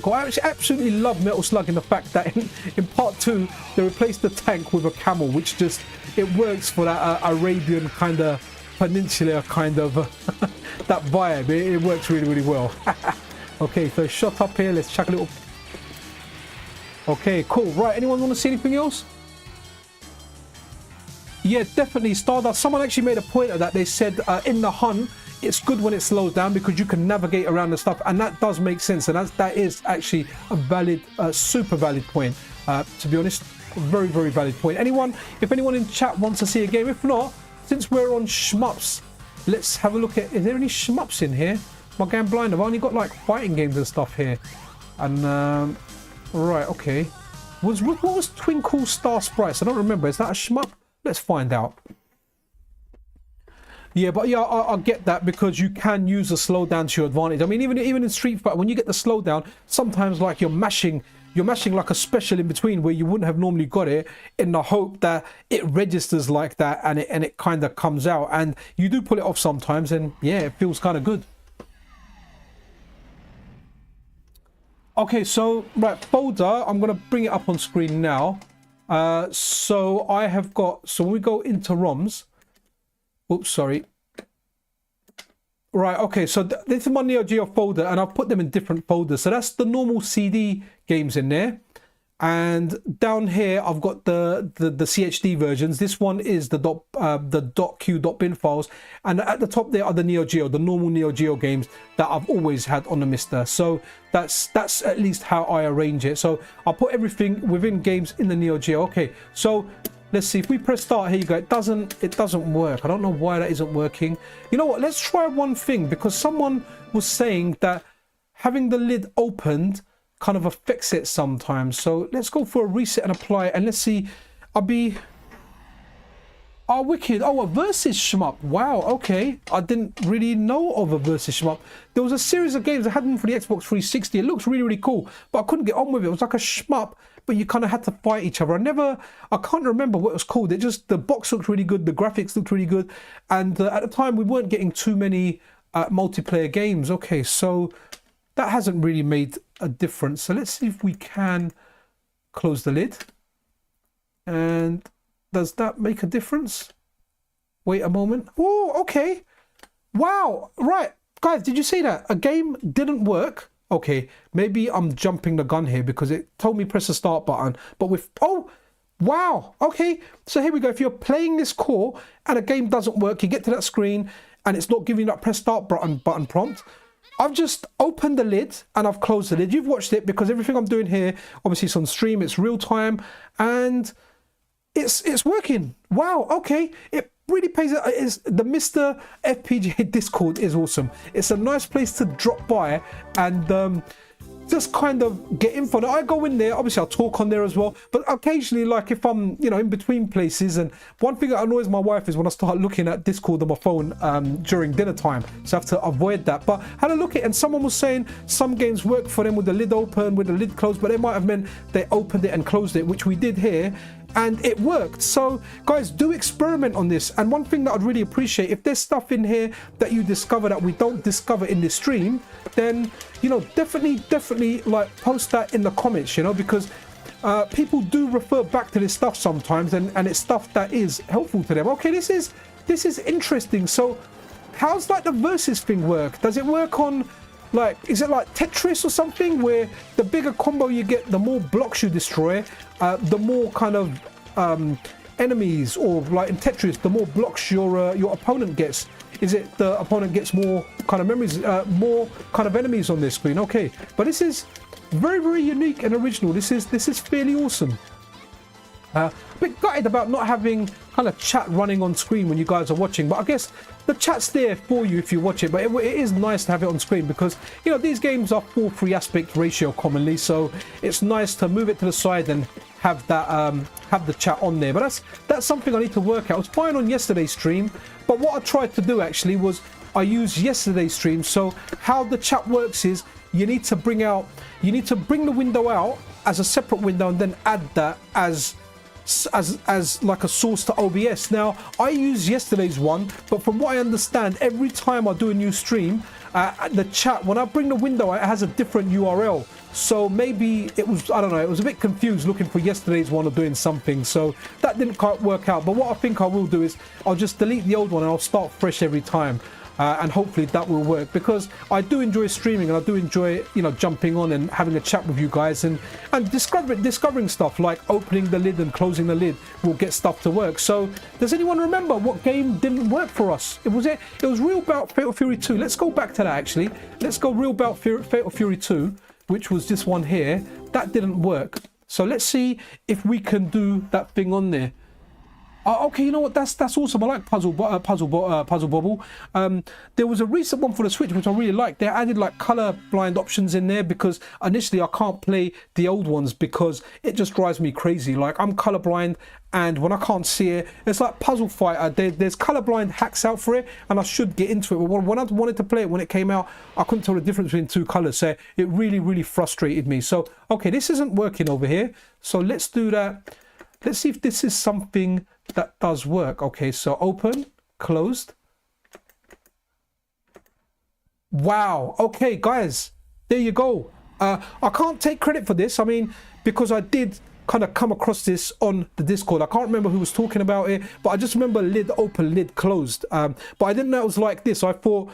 core. I actually absolutely love Metal Slug in the fact that in part 2, they replaced the tank with a camel, which just, it works for that Arabian kind of, peninsular kind of, that vibe. It works really, really well. Okay, so shot up here, let's check a little. Okay, cool. Right, anyone want to see anything else? Yeah, definitely Stardust. Someone actually made a point of that. They said in the Hunt, it's good when it slows down because you can navigate around the stuff, and that does make sense, and that is actually a valid, super valid point. To be honest, very, very valid point. If anyone in chat wants to see a game, if not, since we're on shmups, let's have a look at. Is there any shmups in here? My game blind. I've only got like fighting games and stuff here, and right, okay. What was Twinkle Star Sprites? I don't remember. Is that a shmup? Let's find out. Yeah, but yeah, I get that, because you can use the slowdown to your advantage. I mean, even in Street Fighter, when you get the slowdown, sometimes like you're mashing like a special in between where you wouldn't have normally got it, in the hope that it registers like that and it kind of comes out, and you do pull it off sometimes, and yeah, it feels kind of good. Okay, so right, folder, I'm gonna bring it up on screen now. So I have got, so when we go into ROMs, oops, sorry. Right, okay, so this is my Neo Geo folder, and I've put them in different folders. So that's the normal CD games in there. And down here, I've got the CHD versions. This one is the .q.bin files. And at the top there are the Neo Geo, the normal Neo Geo games that I've always had on the MiSTer. So that's at least how I arrange it. So I'll put everything within games in the Neo Geo. Okay, so let's see. If we press start, here you go. It doesn't work. I don't know why that isn't working. You know what? Let's try one thing, because someone was saying that having the lid opened kind of affects it sometimes. So let's go for a reset and apply, and let's see. Oh, wicked. Oh, a versus shmup. Wow, okay. I didn't really know of a versus shmup. There was a series of games. I had them for the Xbox 360. It looks really, really cool, but I couldn't get on with it. It was like a shmup, but you kind of had to fight each other. I can't remember what it was called. The box looked really good. The graphics looked really good. And at the time, we weren't getting too many multiplayer games. Okay, so that hasn't really made a difference. So let's see if we can close the lid. And does that make a difference? Wait a moment. Oh, okay. Wow. Right. Guys, did you see that? A game didn't work. Okay. Maybe I'm jumping the gun here because it told me press the start button. But with... Oh, wow. Okay. So here we go. If you're playing this core and a game doesn't work, you get to that screen and it's not giving you that press start button prompt. I've just opened the lid and I've closed the lid. You've watched it because everything I'm doing here, obviously it's on stream, it's real time, and it's working. Wow, okay. It really pays. The MiSTer FPGA Discord is awesome. It's a nice place to drop by and just kind of get info. Now, I go in there, obviously I'll talk on there as well, but occasionally, like if I'm, you know, in between places, and one thing that annoys my wife is when I start looking at Discord on my phone during dinner time, so I have to avoid that. But I had a look at it, and someone was saying some games work for them with the lid open, with the lid closed, but they might have meant they opened it and closed it, which we did here, and it worked. So guys, do experiment on this. And one thing that I'd really appreciate, if there's stuff in here that you discover that we don't discover in this stream, then, you know, definitely like post that in the comments, you know, because people do refer back to this stuff sometimes, and it's stuff that is helpful to them. Okay, this is interesting. So how's like the versus thing work? Does it work on, like, is it like Tetris or something, where the bigger combo you get, the more blocks you destroy, the more kind of enemies, or like in Tetris, the more blocks your opponent gets? Is it the opponent gets more kind of memories, more kind of enemies on this screen? Okay, but this is very, very unique and original. This is fairly awesome. A bit gutted about not having kind of chat running on screen when you guys are watching, but I guess the chat's there for you if you watch it. But it is nice to have it on screen, because, you know, these games are 4:3 aspect ratio commonly, so it's nice to move it to the side and have that have the chat on there. But that's something I need to work out. It was fine on yesterday's stream, but what I tried to do actually was I used yesterday's stream. So how the chat works is you need to bring the window out as a separate window, and then add that as like a source to OBS. Now, I used yesterday's one, but from what I understand, every time I do a new stream, the chat, when I bring the window out, it has a different URL. So maybe it was, I don't know, it was a bit confused looking for yesterday's one or doing something. So that didn't quite work out. But what I think I will do is I'll just delete the old one and I'll start fresh every time. And hopefully that will work, because I do enjoy streaming, and I do enjoy, you know, jumping on and having a chat with you guys, and discovering stuff like opening the lid and closing the lid will get stuff to work. So does anyone remember what game didn't work for us? It was Real Bout Fatal Fury 2. Let's go back to that actually. Let's go Real Bout Fatal Fury 2, which was this one here. That didn't work. So let's see if we can do that thing on there. Okay, you know what? That's awesome. I like Puzzle Bobble. There was a recent one for the Switch which I really liked. They added like color blind options in there, because initially I can't play the old ones because it just drives me crazy. Like, I'm colorblind, and when I can't see it, it's like Puzzle Fighter. There's colorblind hacks out for it, and I should get into it. But when I wanted to play it when it came out, I couldn't tell the difference between two colors, so it really frustrated me. So okay, this isn't working over here. So let's do that. Let's see if this is something that does work. Okay, so open, closed. Wow. Okay, guys, there you go. I can't take credit for this. I mean, because I did kind of come across this on the Discord. I can't remember who was talking about it, but I just remember lid open, lid closed. But I didn't know it was like this. I thought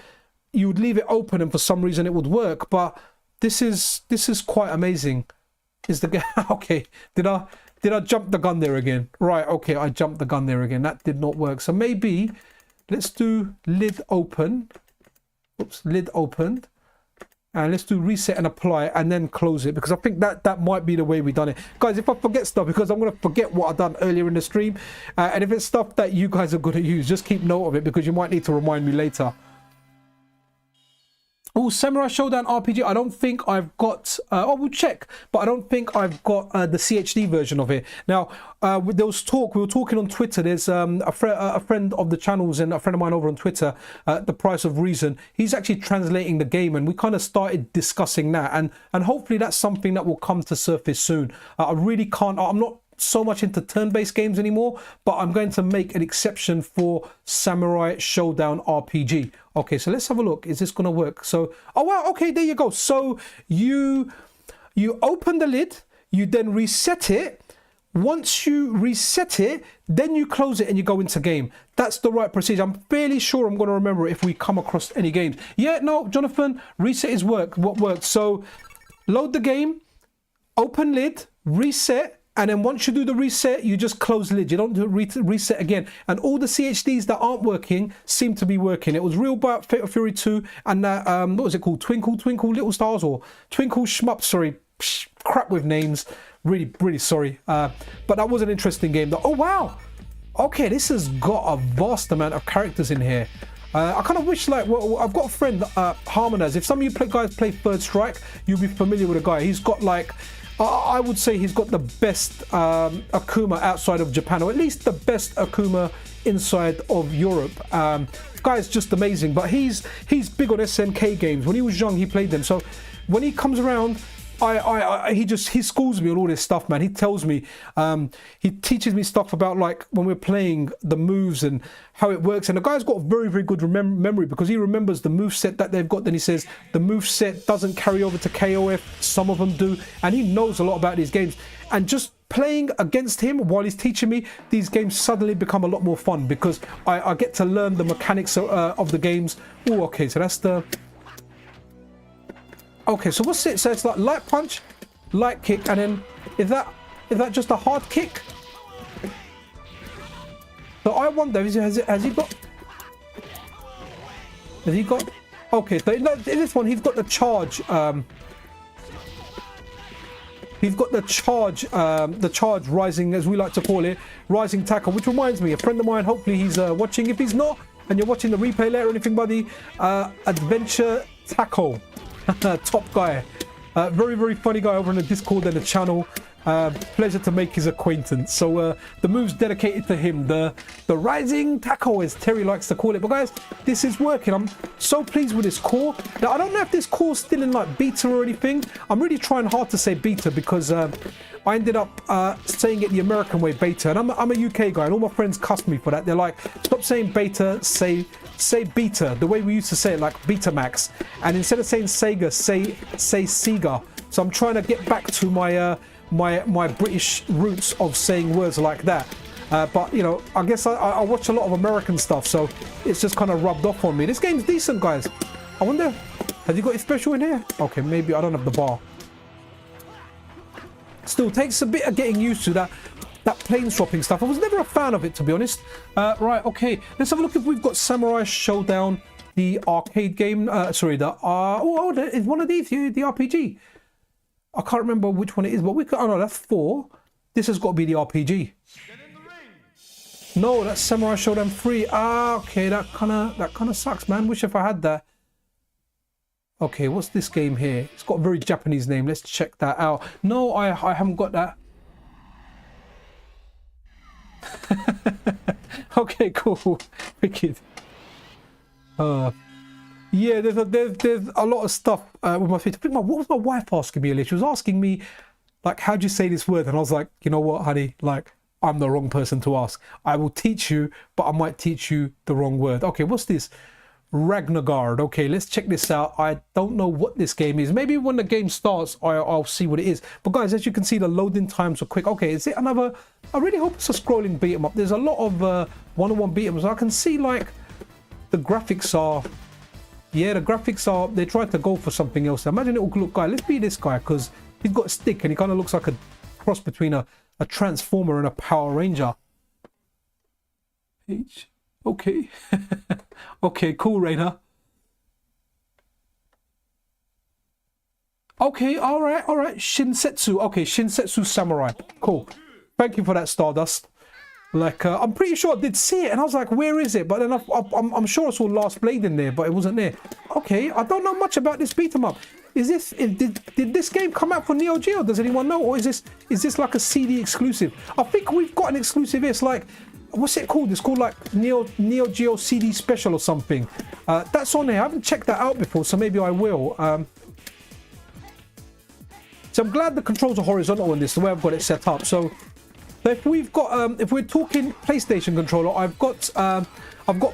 you would leave it open and for some reason it would work. But this is quite amazing. Is the game okay? Did I jump the gun there again? Right, okay, I jumped the gun there again. That did not work. So maybe let's do lid open. Oops, lid opened. And let's do reset and apply, and then close it, because I think that might be the way we've done it. Guys, if I forget stuff, because I'm going to forget what I've done earlier in the stream, and if it's stuff that you guys are going to use, just keep note of it, because you might need to remind me later. Oh, Samurai Showdown RPG. I don't think I've got. We'll check, but I don't think I've got the CHD version of it. Now, there was talk. We were talking on Twitter. There's a friend of the channels and a friend of mine over on Twitter. The Price of Reason. He's actually translating the game, and we kind of started discussing that. And hopefully that's something that will come to surface soon. I really can't. I'm not so much into turn-based games anymore, but I'm going to make an exception for Samurai Showdown RPG. Okay, so let's have a look. Is this going to work? So, oh wow, okay, there you go. So you open the lid, you then reset it. Once you reset it, then you close it and you go into game. That's the right procedure. I'm fairly sure I'm going to remember if we come across any games. Yeah, no, Jonathan, reset is what works. So load the game, open lid, reset. And then once you do the reset, you just close the lid. You don't do reset again. And all the CHDs that aren't working seem to be working. It was Real Bout Fatal Fury 2 and that, what was it called? Twinkle Little Stars, or Twinkle Shmup, sorry. Crap with names. Really sorry. But that was an interesting game. Oh, wow. Okay, this has got a vast amount of characters in here. I kind of wish, like, well, I've got a friend, Harmonaz. If some of you guys play Third Strike, you'll be familiar with a guy. He's got, like, I would say he's got the best Akuma outside of Japan, or at least the best Akuma inside of Europe. Guy's just amazing, but he's big on SNK games. When he was young, he played them. So when he comes around, he schools me on all this stuff, man. He tells me, he teaches me stuff about, like, when we're playing, the moves and how it works. And the guy's got a very, very good memory, because he remembers the move set that they've got. Then he says the move set doesn't carry over to KOF. Some of them do, and he knows a lot about these games. And just playing against him while he's teaching me, these games suddenly become a lot more fun, because I get to learn the mechanics of the games. Oh, okay, so that's the... Okay, so what's it? So it's like light punch, light kick, and then is that just a hard kick? So I wonder, has he got? Okay, so in this one he's got the charge. He's got the charge rising, as we like to call it, rising tackle. Which reminds me, a friend of mine. Hopefully he's watching. If he's not, and you're watching the replay later or anything, buddy, Adventure Tackle. Top guy, very, very funny guy over on the Discord and the channel. Pleasure to make his acquaintance. So the move's dedicated to him, the rising tackle, as Terry likes to call it. But guys, this is working. I'm so pleased with this core. Now I don't know if this core's still in, like, beta or anything. I'm really trying hard to say beta, because I ended up saying it the American way, beta, and I'm a UK guy, and all my friends cuss me for that. They're like, stop saying beta, say beta, the way we used to say it, like Betamax. And instead of saying Sega, say Sega. So I'm trying to get back to my my British roots of saying words like that. But you know, I guess I watch a lot of American stuff, so it's just kind of rubbed off on me. This game's decent, guys. I wonder, have you got it special in here? Okay, maybe I don't have the bar. Still takes a bit of getting used to that plane swapping stuff. I was never a fan of it, to be honest. Right, okay, let's have a look if we've got Samurai Showdown, the arcade game. Sorry, it's one of these, the RPG. I can't remember which one it is, but we could. Oh no, that's 4. This has got to be the RPG. No, that's Samurai Showdown 3. Ah, okay, that kind of sucks, man. Wish if I had that. Okay, what's this game here? It's got a very Japanese name. Let's check that out. No, I haven't got that. Okay, cool. Wicked. Yeah, there's a lot of stuff with my face. What was my wife asking me earlier? She was asking me, like, how do you say this word? And I was like, you know what, honey? Like, I'm the wrong person to ask. I will teach you, but I might teach you the wrong word. Okay, what's this? Ragnargard. Okay, let's check this out. I don't know what this game is. Maybe when the game starts, I'll see what it is. But guys, as you can see, the loading times are quick. Okay, is it another? I really hope it's a scrolling beat 'em up. There's a lot of one-on-one beat 'em ups. I can see, like, the graphics are. Yeah, the graphics are. They tried to go for something else. Imagine it will look. Guy, let's be this guy, because he's got a stick and he kind of looks like a cross between a Transformer and a Power Ranger. Okay. Okay, cool, Rainer. Okay, all right. Shinsetsu. Okay, Shinsetsu Samurai. Cool. Thank you for that, Stardust. Like, I'm pretty sure I did see it, and I was like, where is it? But then I'm sure I saw Last Blade in there, but it wasn't there. Okay, I don't know much about this beat 'em up. Did this game come out for Neo Geo? Does anyone know? Or is this like a CD exclusive? I think we've got an exclusive. It's like, what's it called? It's called like Neo Geo CD Special or something. That's on there. I haven't checked that out before, so maybe I will. So I'm glad the controls are horizontal in this, the way I've got it set up. So if we've got, if we're talking PlayStation controller, I've got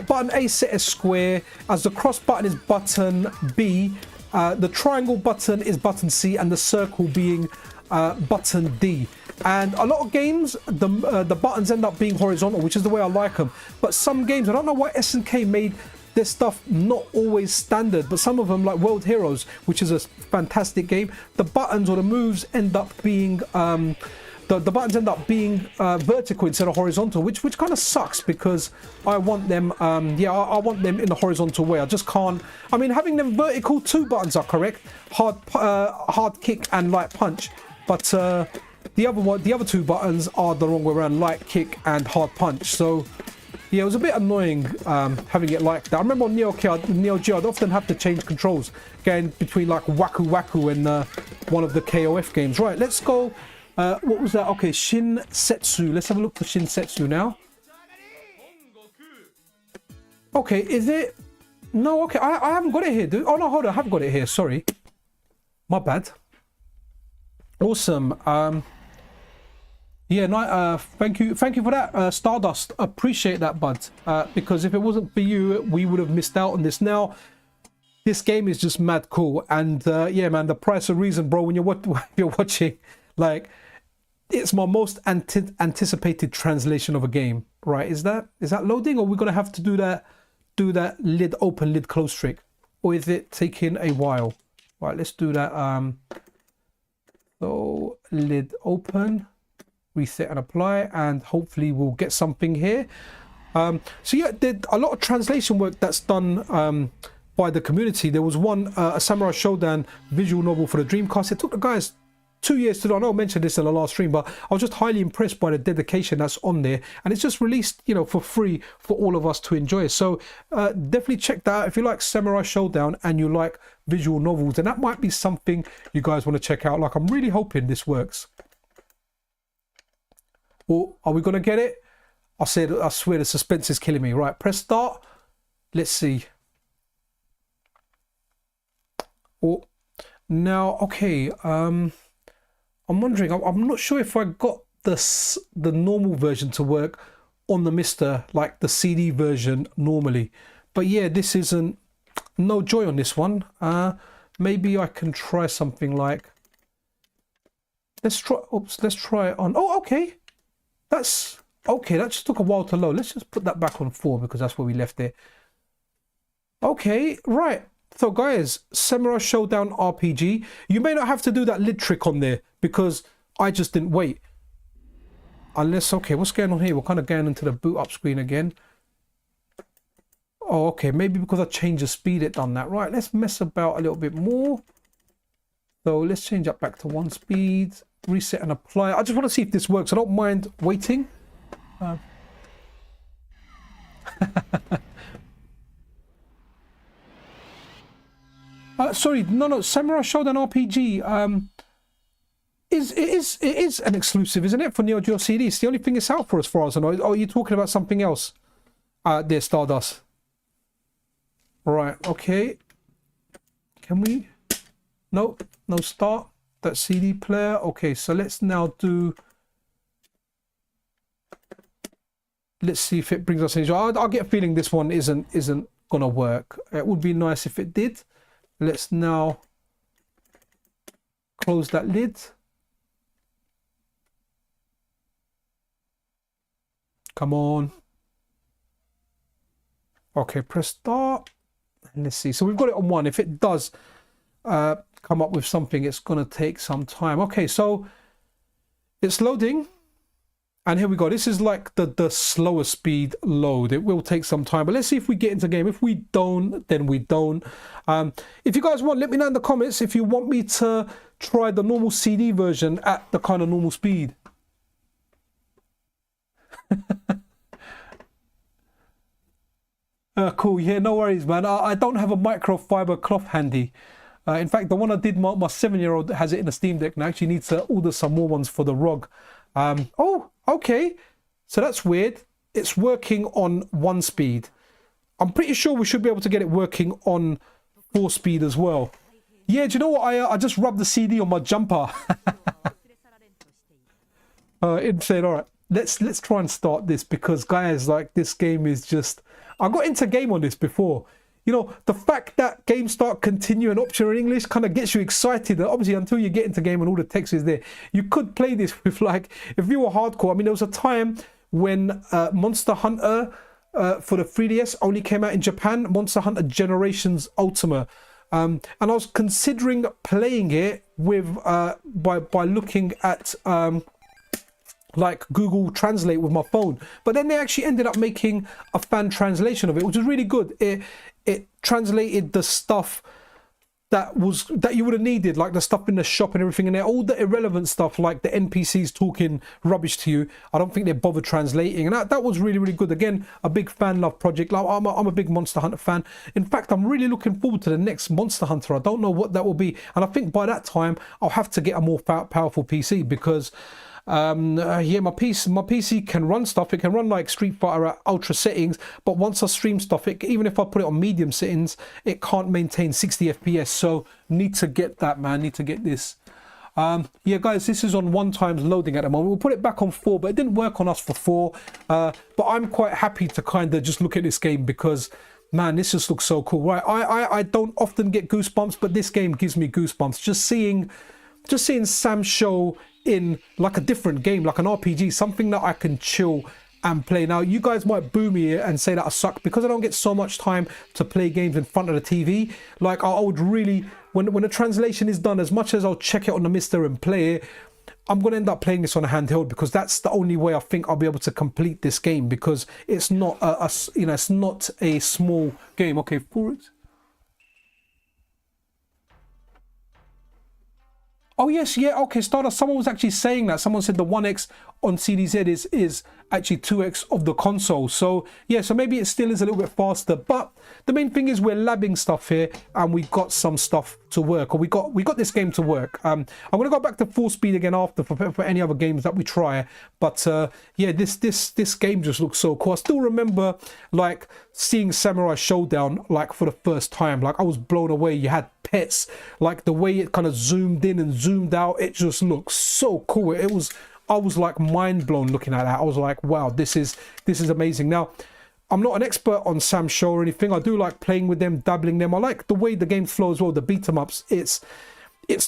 button A set as square, as the cross button is button B, the triangle button is button C, and the circle being button D. And a lot of games, the buttons end up being horizontal, which is the way I like them. But some games, I don't know why SNK made their stuff not always standard, but some of them, like World Heroes, which is a fantastic game, the buttons or the moves end up being the buttons end up being vertical instead of horizontal, which kind of sucks, because I want them I want them in the horizontal way. I just can't. I mean, having them vertical, 2 buttons are correct, hard kick and light punch, but the other 2 buttons are the wrong way around, light kick and hard punch. So Yeah, it was a bit annoying having it like that. I remember on Neo Geo, I'd often have to change controls, going between like Waku Waku and one of the KOF games. Right, let's go. What was that? Okay, Shin Setsu. Let's have a look for Shin Setsu now. Okay, is it? No, okay, I haven't got it here, dude. Oh no, hold on, I haven't got it here. Sorry, my bad. Awesome. Yeah, no, thank you for that, Stardust. Appreciate that, bud. Because if it wasn't for you, we would have missed out on this. Now, this game is just mad cool, and yeah, man, the price of reason, bro. When you're watching, like, it's my most anticipated translation of a game. Right? Is that loading, or are we gonna have to do that lid open, lid close trick, or is it taking a while? Right, let's do that. So lid open, reset and apply, and hopefully we'll get something here. So yeah, there's a lot of translation work that's done by the community. There was one, a Samurai Shodown visual novel for the Dreamcast. It took the guys 2 years to do. I know I mentioned this in the last stream, but I was just highly impressed by the dedication that's on there, and it's just released, you know, for free for all of us to enjoy. So definitely check that out if you like Samurai Shodown and you like visual novels, and that might be something you guys want to check out. Like, I'm really hoping this works. Or are we gonna get it? I swear the suspense is killing me. Right, press start. Let's see. Oh, now, okay. I'm wondering. I'm not sure if I got the normal version to work on the MiSTer, like the CD version normally. But yeah, this isn't. No joy on this one. Maybe I can try something like. Let's try. Oops. Let's try it on. Oh, okay. That's okay. That just took a while to load. Let's just put that back on 4 because that's where we left it. Okay, right. So guys, Samurai Shodown RPG. You may not have to do that lid trick on there because I just didn't wait. Unless, okay, what's going on here? We're kind of going into the boot up screen again. Oh, okay, maybe because I changed the speed it done that. Right, let's mess about a little bit more. So let's change that back to 1 speed. Reset and apply. I just want to see if this works. I don't mind waiting. Sorry, no. Samurai Shodown RPG. It is an exclusive, isn't it, for Neo Geo CD? It's the only thing it's out for as far as I know. Oh, you're talking about something else? There, Stardust. Right. Okay. Can we? No start. That CD player. Okay, so let's now do. Let's see if it brings us in. I'll get a feeling this one isn't gonna work. It would be nice if it did. Let's now close that lid. Come on. Okay, press start. And let's see. So we've got it on 1. If it does come up with something, it's going to take some time. Okay, so it's loading. And here we go. This is like the slower speed load. It will take some time, but let's see if we get into game. If we don't, then we don't. If you guys want, let me know in the comments if you want me to try the normal CD version at the kind of normal speed. Cool. Yeah, no worries, man. I don't have a microfiber cloth handy. In fact, the one I did, my 7-year-old has it in a Steam Deck and I actually need to order some more ones for the ROG. Oh, okay. So that's weird. It's working on 1 speed. I'm pretty sure we should be able to get it working on 4 speed as well. Yeah, do you know what? I just rubbed the CD on my jumper. Insane. All right, let's try and start this because guys, like, this game is just. I got into game on this before. You know, the fact that game start, continue, and option in English kind of gets you excited. Obviously, until you get into game and all the text is there, you could play this with, like, if you were hardcore. I mean, there was a time when Monster Hunter for the 3DS only came out in Japan, Monster Hunter Generations Ultima. And I was considering playing it with by looking at like Google Translate with my phone, but then they actually ended up making a fan translation of it, which was really good. It translated the stuff that you would have needed, like the stuff in the shop and everything in there, all the irrelevant stuff like the NPCs talking rubbish to you. I don't think they bothered translating, and that was really, really good. Again, a big fan love project. Like, I'm a big Monster Hunter fan. In fact, I'm really looking forward to the next Monster Hunter. I don't know what that will be, and I think by that time I'll have to get a more powerful PC, because yeah, my PC can run stuff. It can run like Street Fighter at ultra settings, but once I stream stuff, even if I put it on medium settings, it can't maintain 60 FPS. So need to get that, man. Need to get this. Yeah, guys, this is on 1x loading at the moment. We'll put it back on 4, but it didn't work on us for 4. But I'm quite happy to kind of just look at this game, because man, this just looks so cool. Right, I don't often get goosebumps, but this game gives me goosebumps. Just seeing Sam show in like a different game, like an RPG, something that I can chill and play. Now, you guys might boo me and say that I suck because I don't get so much time to play games in front of the TV. Like, I would really, when the translation is done, as much as I'll check it on the MiSTer and play it, I'm going to end up playing this on a handheld, because that's the only way I think I'll be able to complete this game, because it's not it's not a small game. Okay, for it. Oh yes, yeah, okay, Stardust, someone was actually saying that. Someone said the 1X on CDZ is actually 2X of the console. So yeah, so maybe it still is a little bit faster, but the main thing is we're labbing stuff here, and we got some stuff to work, or we got this game to work. I'm gonna go back to full speed again after for any other games that we try, but yeah, this game just looks so cool. I still remember like seeing Samurai Showdown like for the first time. Like, I was blown away. You had pets, like the way it kind of zoomed in and zoomed out, it just looks so cool. I was like mind blown looking at that. I was like, wow, this is amazing. Now, I'm not an expert on Sam Show or anything. I do like playing with them, dabbling them. I like the way the game flows as well, the beat 'em ups. It's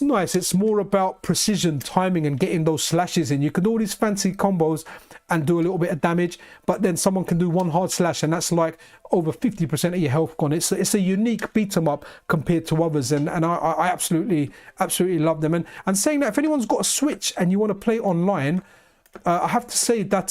nice. It's more about precision, timing, and getting those slashes in. You can do all these fancy combos and do a little bit of damage, but then someone can do one hard slash and that's like over 50% of your health gone. It's a unique beat 'em up compared to others, and I absolutely love them. And saying that, if anyone's got a Switch and you want to play online, I have to say that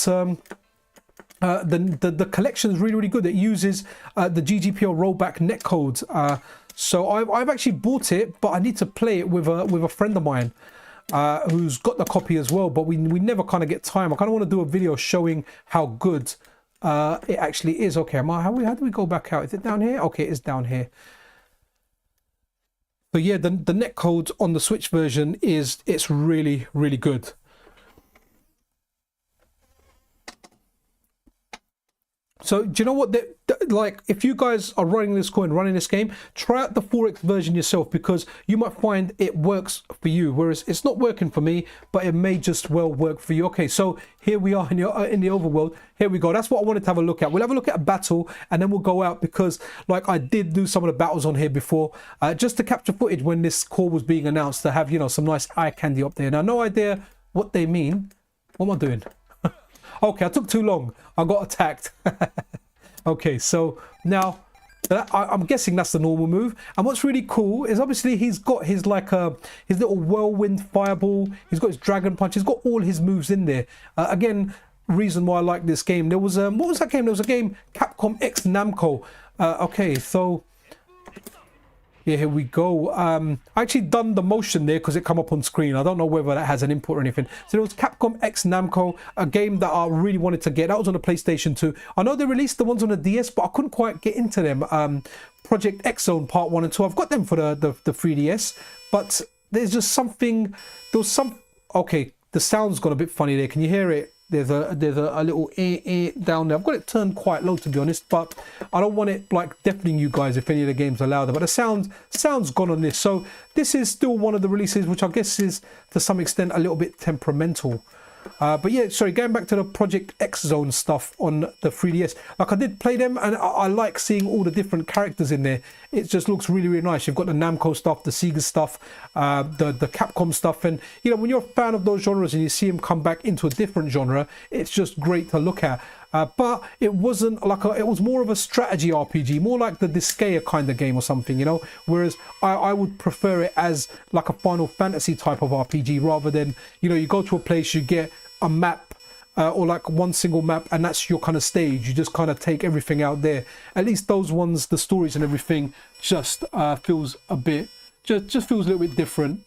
the collection is really, really good. It uses the GGPO rollback netcode. So I've actually bought it, but I need to play it with a friend of mine who's got the copy as well. But we never kind of get time. I kind of want to do a video showing how good it actually is. Okay, how do we go back out? Is it down here? Okay, it is down here. So yeah, the netcode on the Switch version it's really, really good. So do you know what, like, if you guys are running this coin, running this game, try out the 4X version yourself, because you might find it works for you, whereas it's not working for me, but it may just well work for you. Okay, so here we are in the overworld. Here we go. That's what I wanted to have a look at. We'll have a look at a battle, and then we'll go out, because like I did do some of the battles on here before, just to capture footage when this core was being announced, to have, you know, some nice eye candy up there. Now, no idea what they mean. What am I doing? Okay, I took too long. I got attacked. Okay, so now I'm guessing that's the normal move. And what's really cool is obviously he's got his like his little whirlwind fireball. He's got his dragon punch. He's got all his moves in there. Again, reason why I like this game. There was what was that game? There was a game, Capcom X Namco. Okay, so yeah, here we go. I actually done the motion there because it come up on screen. I don't know whether that has an input or anything. So there was Capcom X Namco, a game that I really wanted to get. That was on the PlayStation 2. I know they released the ones on the DS, but I couldn't quite get into them. Project X Zone Part 1 and 2. I've got them for the 3DS, but there's just something. There was some. Okay, the sound's gone a bit funny there. Can you hear it? There's a little down there. I've got it turned quite low, to be honest, but I don't want it like deafening you guys if any of the games are louder. But the sound's gone on this. So this is still one of the releases which I guess is to some extent a little bit temperamental. But yeah, sorry, going back to the Project X Zone stuff on the 3DS, like I did play them, and I like seeing all the different characters in there. It just looks really, really nice. You've got the Namco stuff, the Sega stuff, the Capcom stuff, and you know, when you're a fan of those genres and you see them come back into a different genre, it's just great to look at. But it wasn't like it was more of a strategy RPG, more like the Disgaea kind of game or something, you know, whereas I would prefer it as like a Final Fantasy type of RPG, rather than, you know, you go to a place, you get a map or like one single map, and that's your kind of stage. You just kind of take everything out there. At least those ones, the stories and everything just feels a bit Just feels a little bit different.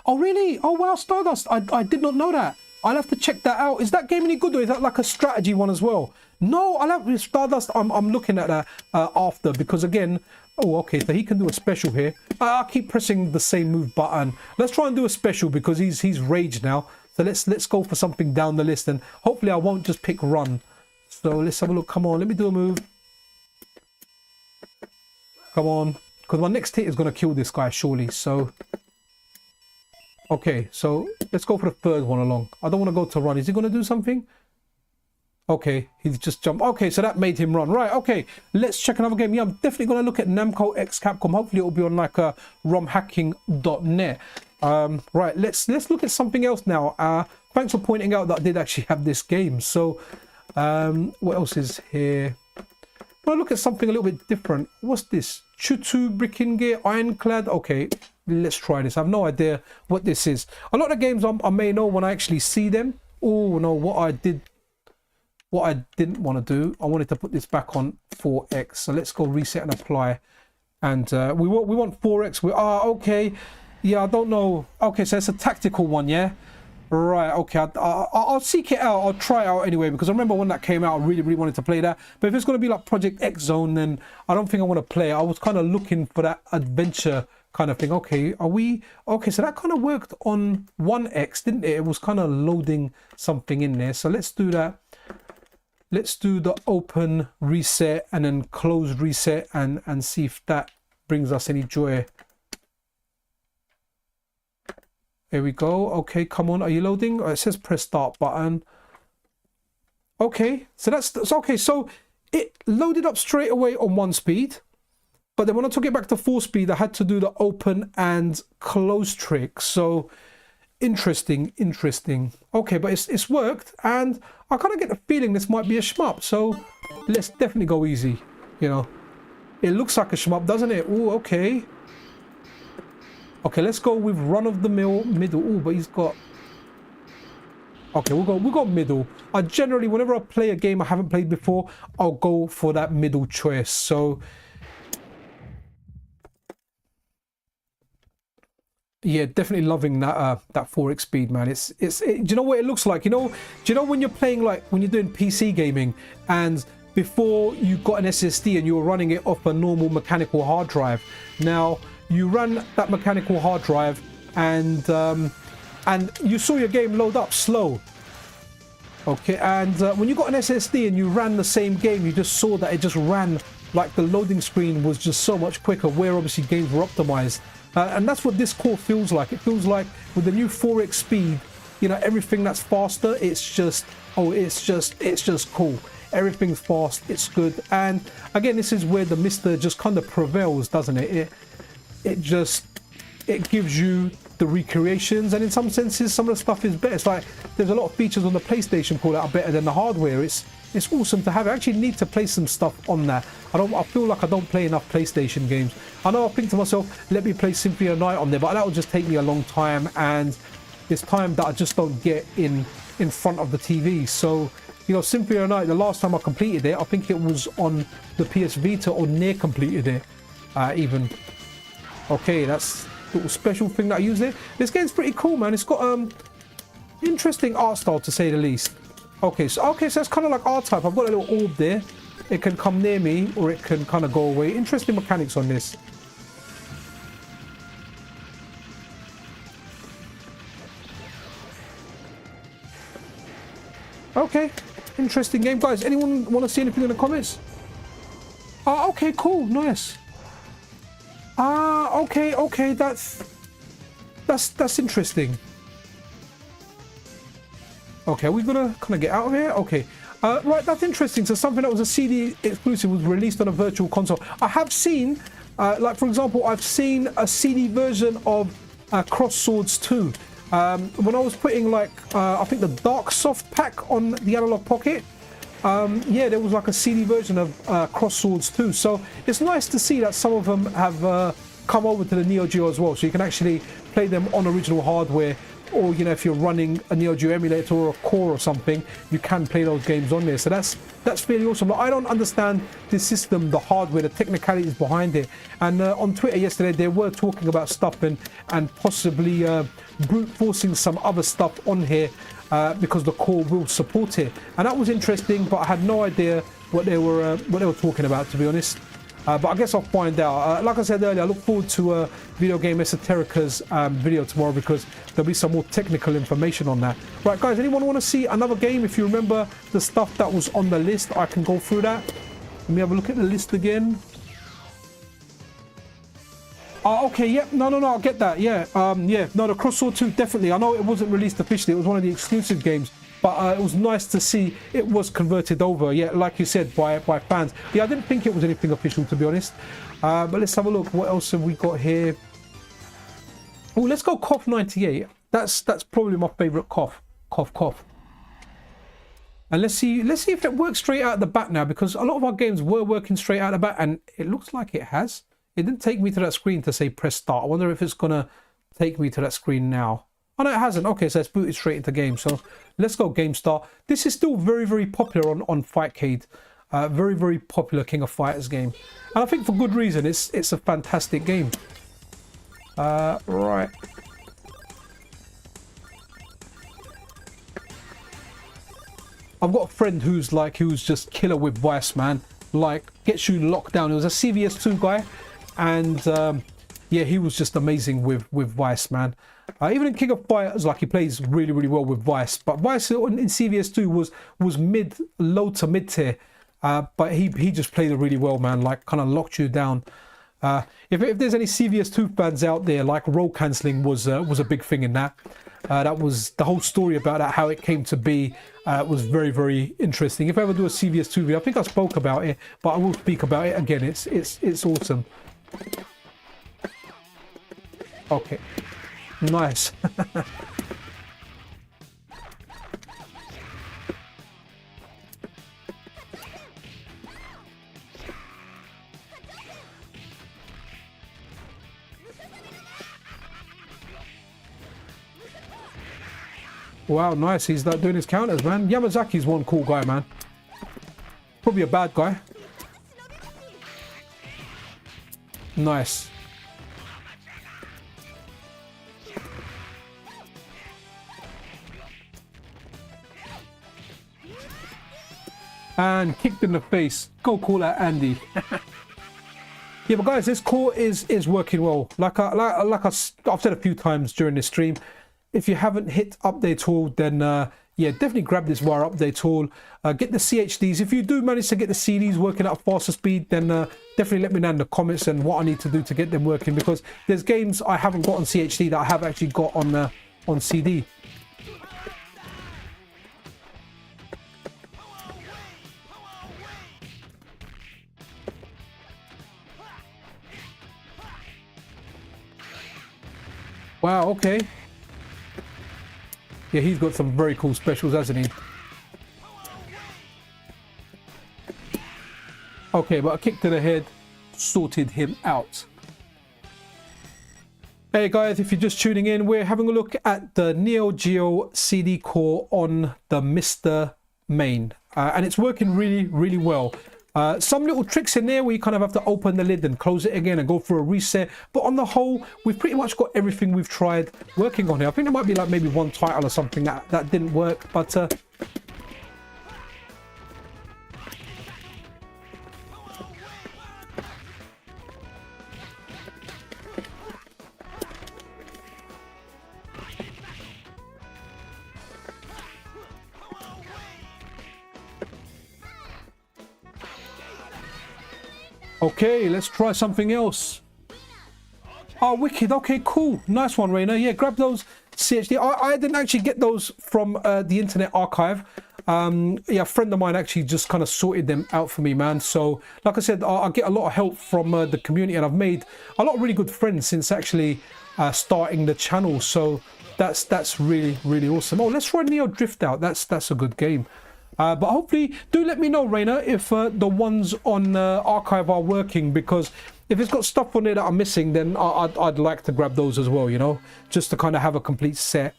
Oh really? Oh wow, Stardust. I did not know that. I'll have to check that out. Is that game any good, or is that like a strategy one as well? No, I'll have Stardust. I'm looking at that after, because again, oh okay, so he can do a special here. I keep pressing the same move button. Let's try and do a special because he's raged now. So let's go for something down the list, and hopefully I won't just pick run. So let's have a look. Come on, let me do a move. Come on, because my next hit is going to kill this guy surely. So okay, so let's go for the third one along. I don't want to go to run. Is he going to do something? Okay, he's just jumped. Okay, so that made him run. Right, okay, let's check another game. Yeah, I'm definitely going to look at Namco X Capcom. Hopefully it will be on like romhacking.net. Right, let's look at something else now. Thanks for pointing out that I did actually have this game. So what else is here? Well, look at something a little bit different. What's this? Chutu Bricking Ironclad. Okay, let's try this. I have no idea what this is. A lot of games I may know when I actually see them. Oh no, what I didn't want to do, I wanted to put this back on 4x. So let's go reset and apply. And we want 4x. Okay, yeah, I don't know. Okay, so it's a tactical one, yeah. Right, okay, I'll seek it out. I'll try it out anyway, because I remember when that came out, I really wanted to play that. But if it's going to be like Project X Zone, then I don't think I want to play it. I was kind of looking for that adventure kind of thing. Okay, okay, so that kind of worked on 1x, didn't it? It was kind of loading something in there. So let's do that. Let's do the open reset and then close reset and see if that brings us any joy. There we go. Okay, come on. Are you loading? Oh, it says press start button. Okay, so that's okay. So it loaded up straight away on 1 speed. But then when I took it back to 4 speed, I had to do the open and close trick. So interesting. Okay, but it's worked. And I kind of get the feeling this might be a shmup. So let's definitely go easy. You know, it looks like a shmup, doesn't it? Oh, okay. Okay, let's go with run-of-the-mill middle. Oh, but he's got... Okay, we'll go middle. I generally, whenever I play a game I haven't played before, I'll go for that middle choice. So, yeah, definitely loving that that 4x speed, man. Do you know what it looks like? Do you know when you're playing, like when you're doing PC gaming, and before you got an SSD and you were running it off a normal mechanical hard drive. Now you run that mechanical hard drive and you saw your game load up slow. Okay, and when you got an SSD and you ran the same game, you just saw that it just ran like the loading screen was just so much quicker, where obviously games were optimized. And that's what this core feels like. It feels like with the new 4x speed, everything that's faster, it's just cool. Everything's fast, it's good. And again, this is where the MiSTer just kind of prevails, doesn't it? It gives you the recreations, and in some senses some of the stuff is better. It's like there's a lot of features on the PlayStation Core that are better than the hardware. It's awesome to have. I actually need to play some stuff on that. I feel like I don't play enough PlayStation games. I know I think to myself, let me play Symphony of the Night on there, but that will just take me a long time, and it's time that I just don't get in front of the TV. So Symphony of the Night, the last time I completed it, I think it was on the PS Vita, or near completed it even. Okay, that's a little special thing that I use there. This game's pretty cool, man. It's got interesting art style, to say the least. Okay, so that's kind of like R-Type. I've got a little orb there. It can come near me, or it can kind of go away. Interesting mechanics on this. Okay, interesting game, guys. Anyone want to see anything in the comments? Okay, cool, nice. Okay, that's interesting. Okay, we're gonna kind of get out of here. Okay, right, that's interesting. So something that was a CD exclusive was released on a virtual console. I have seen, like for example, I've seen a CD version of Cross Swords 2. When I was putting like I think the Dark Soft pack on the Analog Pocket, yeah, there was like a CD version of Cross Swords 2. So it's nice to see that some of them have come over to the Neo Geo as well, so you can actually play them on original hardware or you know, if you're running a Neo Geo emulator or a core or something, you can play those games on there. So that's fairly awesome. But I don't understand this system, the hardware, the technicalities behind it. And on Twitter yesterday, they were talking about stuff and possibly brute forcing some other stuff on here because the core will support it. And that was interesting, but I had no idea what they were talking about, to be honest. But I guess I'll find out. Like I said earlier, I look forward to Video Game Esoterica's video tomorrow, because there'll be some more technical information on that. Right, guys, anyone want to see another game? If you remember the stuff that was on the list, I can go through that. Let me have a look at the list again. Oh, okay, yep, no, I'll get that, yeah. Yeah, no, the Cross Sword 2, definitely. I know it wasn't released officially, it was one of the exclusive games. But it was nice to see it was converted over, yeah, like you said, by fans. Yeah, I didn't think it was anything official, to be honest. But let's have a look. What else have we got here? Oh, let's go Cough 98. That's probably my favourite cough. Cough. And let's see if it works straight out the back now, because a lot of our games were working straight out the back, and it looks like it has. It didn't take me to that screen to say press start. I wonder if it's gonna take me to that screen now. Oh no, it hasn't. Okay, so it's booted straight into game. So let's go game start. This is still very, very popular on Fightcade. Very, very popular King of Fighters game, and I think for good reason. It's a fantastic game. Right. I've got a friend who's just killer with Vice, man. Like, gets you locked down. He was a CVS2 guy, and yeah, he was just amazing with Vice, man. Even in King of Fighters, like, he plays really, really well with Vice. But Vice in CVS2 was low to mid tier. But he just played it really well, man. Like, kind of locked you down. If there's any CVS2 fans out there, like, roll cancelling was a big thing in that. That was the whole story about that, how it came to be. Was very, very interesting. If I ever do a CVS2 video, I think I spoke about it, but I will speak about it again. It's awesome. Okay, nice. Wow, nice. He's like doing his counters, man. Yamazaki's one cool guy, man. Probably a bad guy. Nice. And kicked in the face. Go call out Andy. Yeah, but guys, this core is working well. Like I've said a few times during this stream. If you haven't hit update tool, then yeah, definitely grab this wire update tool. Get the CHDs. If you do manage to get the CDs working at a faster speed, then definitely let me know in the comments and what I need to do to get them working, because there's games I haven't got on CHD that I have actually got on CD. Wow, okay. Yeah, he's got some very cool specials, hasn't he? Okay, but a kick to the head sorted him out. Hey guys, if you're just tuning in, we're having a look at the Neo Geo CD Core on the MiSTer main. And it's working really, really well. Some little tricks in there where you kind of have to open the lid and close it again and go for a reset. But on the whole, we've pretty much got everything we've tried working on here. I think there might be like maybe one title or something that didn't work, but okay, let's try something else. Oh, wicked. Okay, cool. Nice one, Rainer. Yeah, grab those CHD. I didn't actually get those from the Internet Archive. Yeah, a friend of mine actually just kind of sorted them out for me, man. So, like I said, I get a lot of help from the community, and I've made a lot of really good friends since actually starting the channel. So that's really, really awesome. Oh, let's try Neo Drift Out. That's a good game. But hopefully, do let me know, Rainer, if the ones on Archive are working, because if it's got stuff on there that I'm missing, then I'd like to grab those as well, you know, just to kind of have a complete set.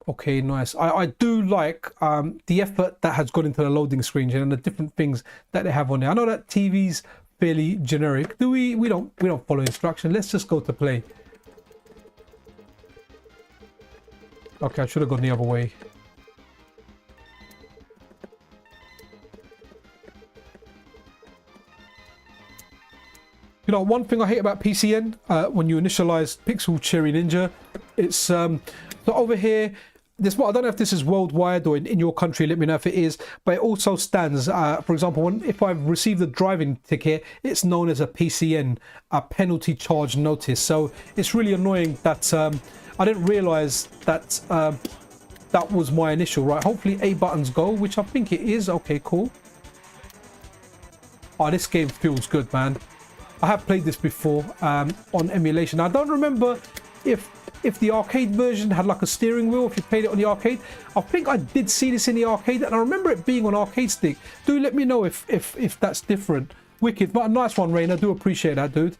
Okay, nice. I do like the effort that has gone into the loading screens and the different things that they have on there. I know that TV's fairly generic. We don't follow instruction. Let's just go to play. Okay, I should have gone the other way. You know, one thing I hate about PCN, when you initialize Pixel Cherry Ninja, it's so over here, this, well, I don't know if this is worldwide or in your country, let me know if it is, but it also stands, for example, if I've received a driving ticket, it's known as a PCN, a penalty charge notice. So it's really annoying that I didn't realize that that was my initial, right? Hopefully A buttons go, which I think it is. Okay, cool. Oh, this game feels good, man. I have played this before on emulation. I don't remember if the arcade version had like a steering wheel, if you played it on the arcade. I think I did see this in the arcade, and I remember it being on arcade stick. Do let me know if that's different. Wicked, but a nice one, Rain. I do appreciate that, dude.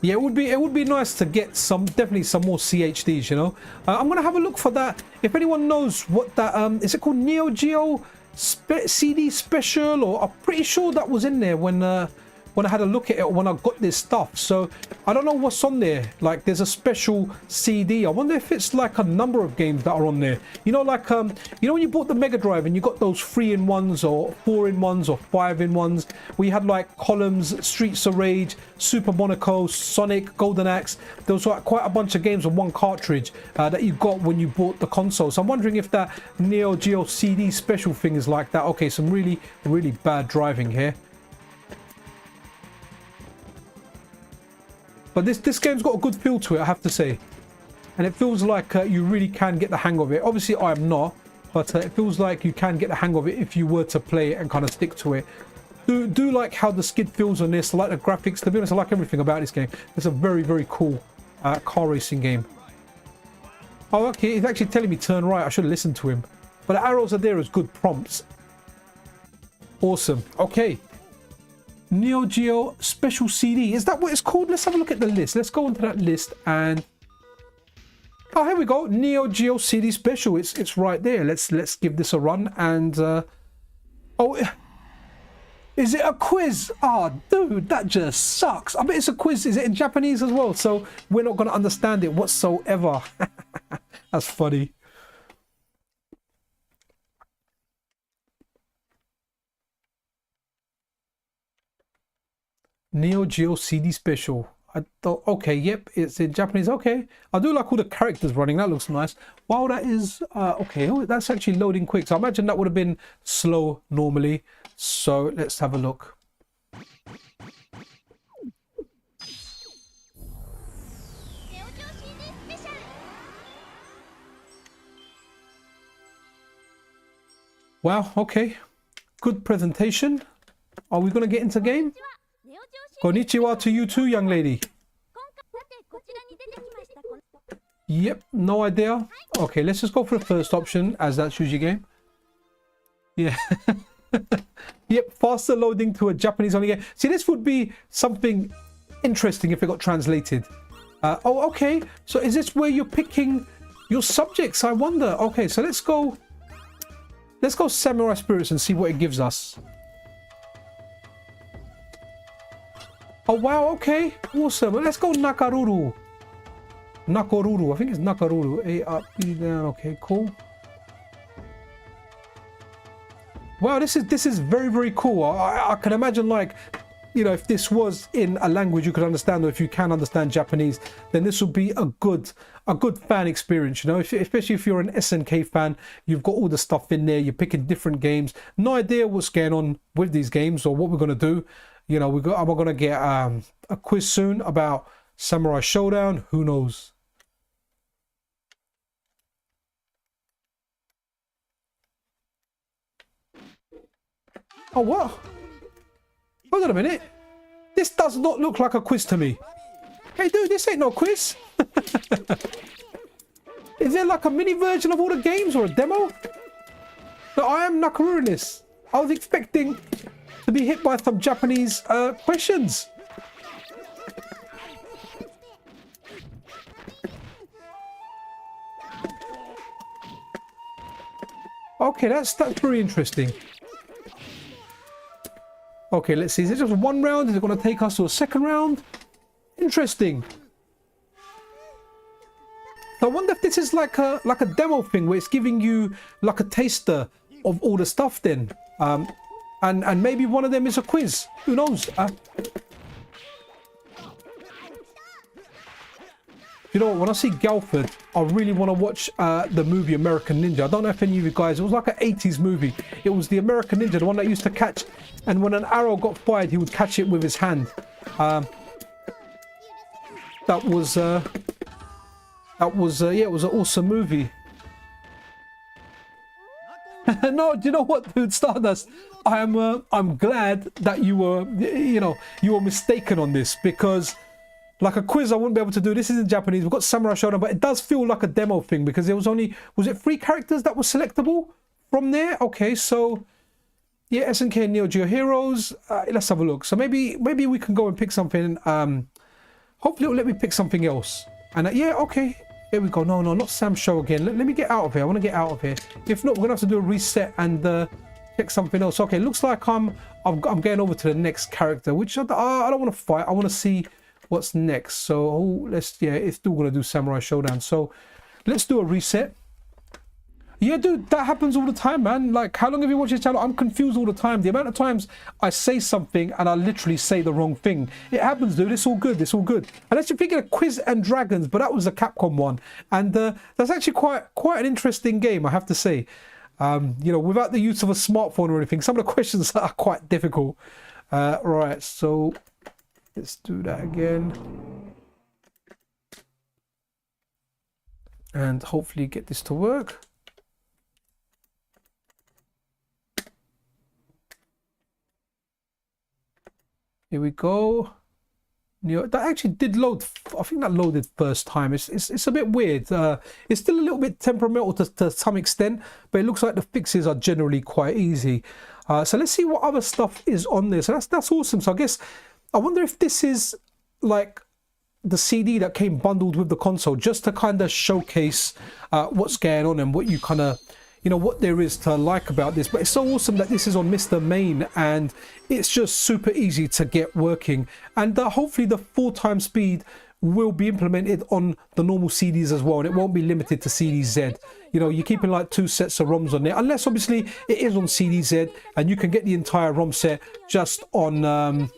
Yeah, it would be nice to get definitely some more CHDs, you know. I'm gonna have a look for that. If anyone knows what that is, it called Neo Geo CD Special, or I'm pretty sure that was in there when I had a look at it, when I got this stuff. So I don't know what's on there. Like, there's a special CD. I wonder if it's like a number of games that are on there. You know, like you know when you bought the Mega Drive and you got those 3-in-1s or 4-in-1s or 5-in-1s, where you had like Columns, Streets of Rage, Super Monaco, Sonic, Golden Axe. There was like quite a bunch of games on one cartridge that you got when you bought the console. So I'm wondering if that Neo Geo CD Special thing is like that. Okay, some really bad driving here. But this game's got a good feel to it, I have to say. And it feels like you really can get the hang of it. Obviously, I am not. But it feels like you can get the hang of it if you were to play it and kind of stick to it. Do like how the skid feels on this. I like the graphics. To be honest, I like everything about this game. It's a very cool car racing game. Oh, okay. He's actually telling me turn right. I should have listened to him. But the arrows are there as good prompts. Awesome. Okay. Neo Geo Special CD. Is that what it's called? Let's have a look at the list. Let's go into that list and... Oh, here we go. Neo Geo CD Special. It's right there. Let's give this a run and... Oh, is it a quiz? Oh, dude, that just sucks. I bet it's a quiz. Is it in Japanese as well? So we're not going to understand it whatsoever. That's funny. Neo Geo CD Special. I thought, okay, yep, it's in Japanese. Okay, I do like all the characters running. That looks nice. Wow, that is okay. Oh, that's actually loading quick. So I imagine that would have been slow normally. So let's have a look. Wow, okay, good presentation. Are we going to get into game? Konnichiwa to you too, young lady. Yep, no idea. Okay, let's just go for the first option, as that's usually game. Yeah. Yep, faster loading to a Japanese only game. See, this would be something interesting if it got translated. Oh, okay. So is this where you're picking your subjects? I wonder. Okay, so let's go Samurai Spirits and see what it gives us. Oh, wow, okay. Awesome. Let's go Nakaruru. Nakoruru. I think it's Nakaruru. A up, B down. Okay, cool. Wow, this is very cool. I can imagine, like, you know, if this was in a language you could understand, or if you can understand Japanese, then this will be a good fan experience, you know, especially if you're an SNK fan. You've got all the stuff in there, you're picking different games, no idea what's going on with these games or what we're going to do. You know, we're going to get a quiz soon about Samurai Showdown. Who knows? Oh, what? Hold on a minute. This does not look like a quiz to me. Hey, dude, this ain't no quiz. Is there like a mini version of all the games or a demo? No, I am Nakaruru in this. I was expecting to be hit by some Japanese questions. Okay, that's very interesting. Okay, let's see. Is it just one round? Is it going to take us to a second round? Interesting. I wonder if this is like a demo thing where it's giving you like a taster of all the stuff then. And maybe one of them is a quiz. Who knows? You know what? When I see Galford, I really want to watch the movie American Ninja. I don't know if any of you guys... It was like an 80s movie. It was the American Ninja, the one that used to catch... And when an arrow got fired, he would catch it with his hand. That was... yeah, it was an awesome movie. No, do you know what, dude, Stardust? I'm glad that you were mistaken on this, because like a quiz I wouldn't be able to do. This is in Japanese. We've got Samurai Shodown, but it does feel like a demo thing because there was only, was it 3 characters that were selectable from there? Okay, so yeah, SNK and Neo Geo Heroes. Let's have a look. So maybe we can go and pick something. Hopefully it'll let me pick something else. And yeah, okay. Here we go. No, not Sam Show again. Let me get out of here. I want to get out of here. If not, we're gonna have to do a reset and pick something else. Okay, looks like I'm getting over to the next character, which I don't want to fight. I want to see what's next. So it's still gonna do Samurai Shodown. So let's do a reset. Yeah, dude, that happens all the time, man. Like, how long have you watched this channel? I'm confused all the time. The amount of times I say something and I literally say the wrong thing. It happens, dude. It's all good. It's all good. Unless you're thinking of Quiz and Dragons, but that was a Capcom one. And that's actually quite an interesting game, I have to say. You know, without the use of a smartphone or anything, some of the questions are quite difficult. Right, so let's do that again. And hopefully get this to work. Here we go. That actually did load. I think that loaded first time. It's a bit weird. It's still a little bit temperamental to some extent, but it looks like the fixes are generally quite easy. So let's see what other stuff is on this. So that's awesome. So I guess I wonder if this is like the CD that came bundled with the console, just to kind of showcase what's going on and what you kind of, you know, what there is to like about this. But it's so awesome that this is on MiSTer Main and it's just super easy to get working, and hopefully the 4x speed will be implemented on the normal CDs as well, and it won't be limited to CD-Z. You know, you're keeping like 2 sets of ROMs on there, unless obviously it is on CD-Z and you can get the entire ROM set just on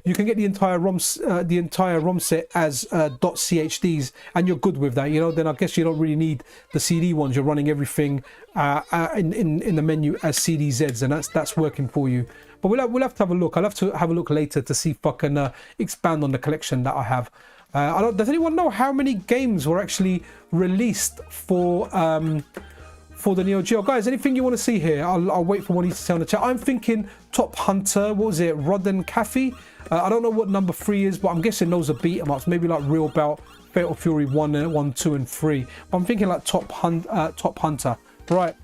you can get the entire ROM set as .chds, and you're good with that. You know, then I guess you don't really need the CD ones. You're running everything in the menu as CDZs, and that's working for you. But we'll have to have a look. I'll have to have a look later to see if I can expand on the collection that I have. Does anyone know how many games were actually released for the Neo Geo? Guys, anything you want to see here? I'll wait for one of you to say on the chat. I'm thinking Top Hunter. What was it? Rod and Caffey? I don't know what number 3 is, but I'm guessing those are beat 'em ups. Maybe like Real Bout, Fatal Fury 1, 2, and 3. But I'm thinking like Top Hunter. Right.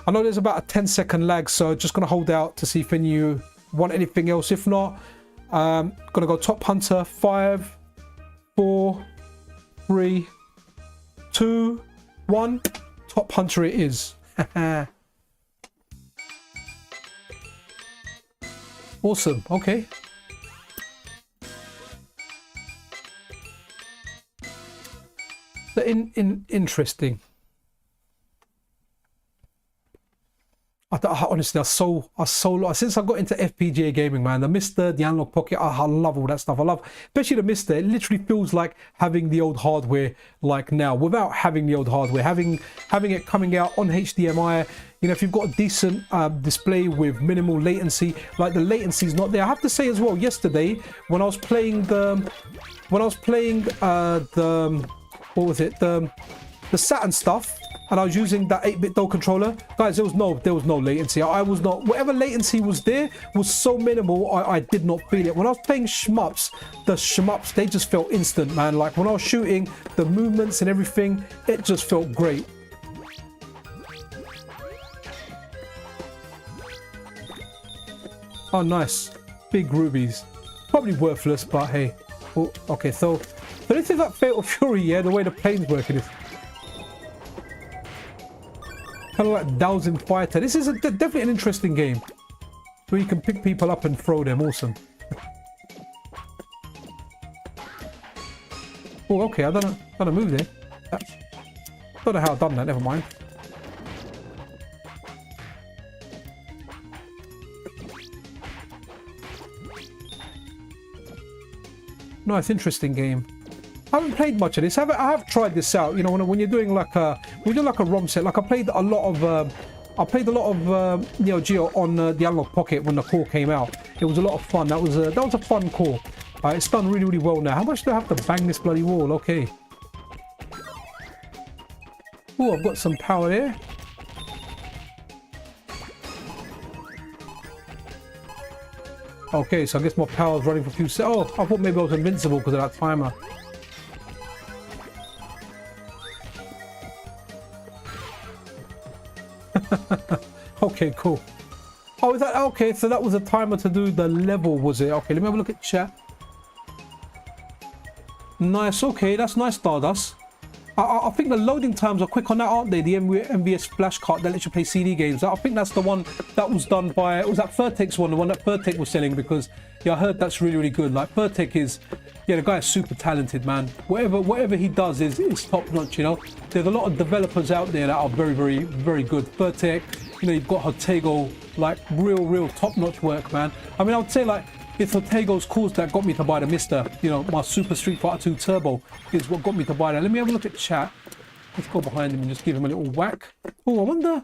I know there's about a 10-second lag, so just gonna hold out to see if any of you want anything else. If not, gonna go Top Hunter. 5, 4, 3, 2, 1. Top Hunter it is. Awesome. Okay. Interesting. Honestly, since I got into FPGA gaming, man, the MiSTer, the Analog Pocket, I love all that stuff. I love, especially the MiSTer. It literally feels like having the old hardware, like now, without having the old hardware, having it coming out on HDMI. You know, if you've got a decent display with minimal latency, like the latency is not there. I have to say as well, yesterday when I was playing what was it, the Saturn stuff, and I was using that 8-bit DOE controller, guys, there was no latency. I was not, whatever latency was there was so minimal, I did not feel it. When I was playing shmups, the shmups, they just felt instant, man. Like when I was shooting, the movements and everything, it just felt great. Oh, nice. Big rubies. Probably worthless, but hey. Oh, okay, so this is like Fatal Fury, yeah, the way the plane's working is. Kind of like dowsing fighter. This is definitely an interesting game where you can pick people up and throw them. Awesome. Oh, okay. I done a move there. Don't know how I've done that. Never mind. Nice, interesting game. I haven't played much of this. I have tried this out. You know, when you're doing like a ROM set. Like I played a lot of Neo Geo on the Analog Pocket when the core came out. It was a lot of fun. That was a fun core. It's done really, really well now. How much do I have to bang this bloody wall? Okay. Oh, I've got some power there. Okay, so I guess my power's running for a few seconds. Oh, I thought maybe I was invincible because of that timer. Okay, cool. Oh, is that okay? So that was a timer to do the level, was it? Okay, let me have a look at chat. Nice. Okay, that's nice, Stardust. I think the loading times are quick on that, aren't they? The MVS flash card that lets you play CD games. I think that's the one that was done by, was that Furtek's one, the one that Furtek was selling, because yeah, I heard that's really, really good. Like Furtek is, yeah, the guy is super talented, man. Whatever he does is top notch, you know. There's a lot of developers out there that are very, very, very good. Furtek, you know, you've got Hotego, like real top notch work, man. I mean, I would say like, it's Hotego's cause that got me to buy the MiSTer. You know, my Super Street Fighter 2 Turbo is what got me to buy that. Let me have a look at chat. Let's go behind him and just give him a little whack. Oh, I wonder,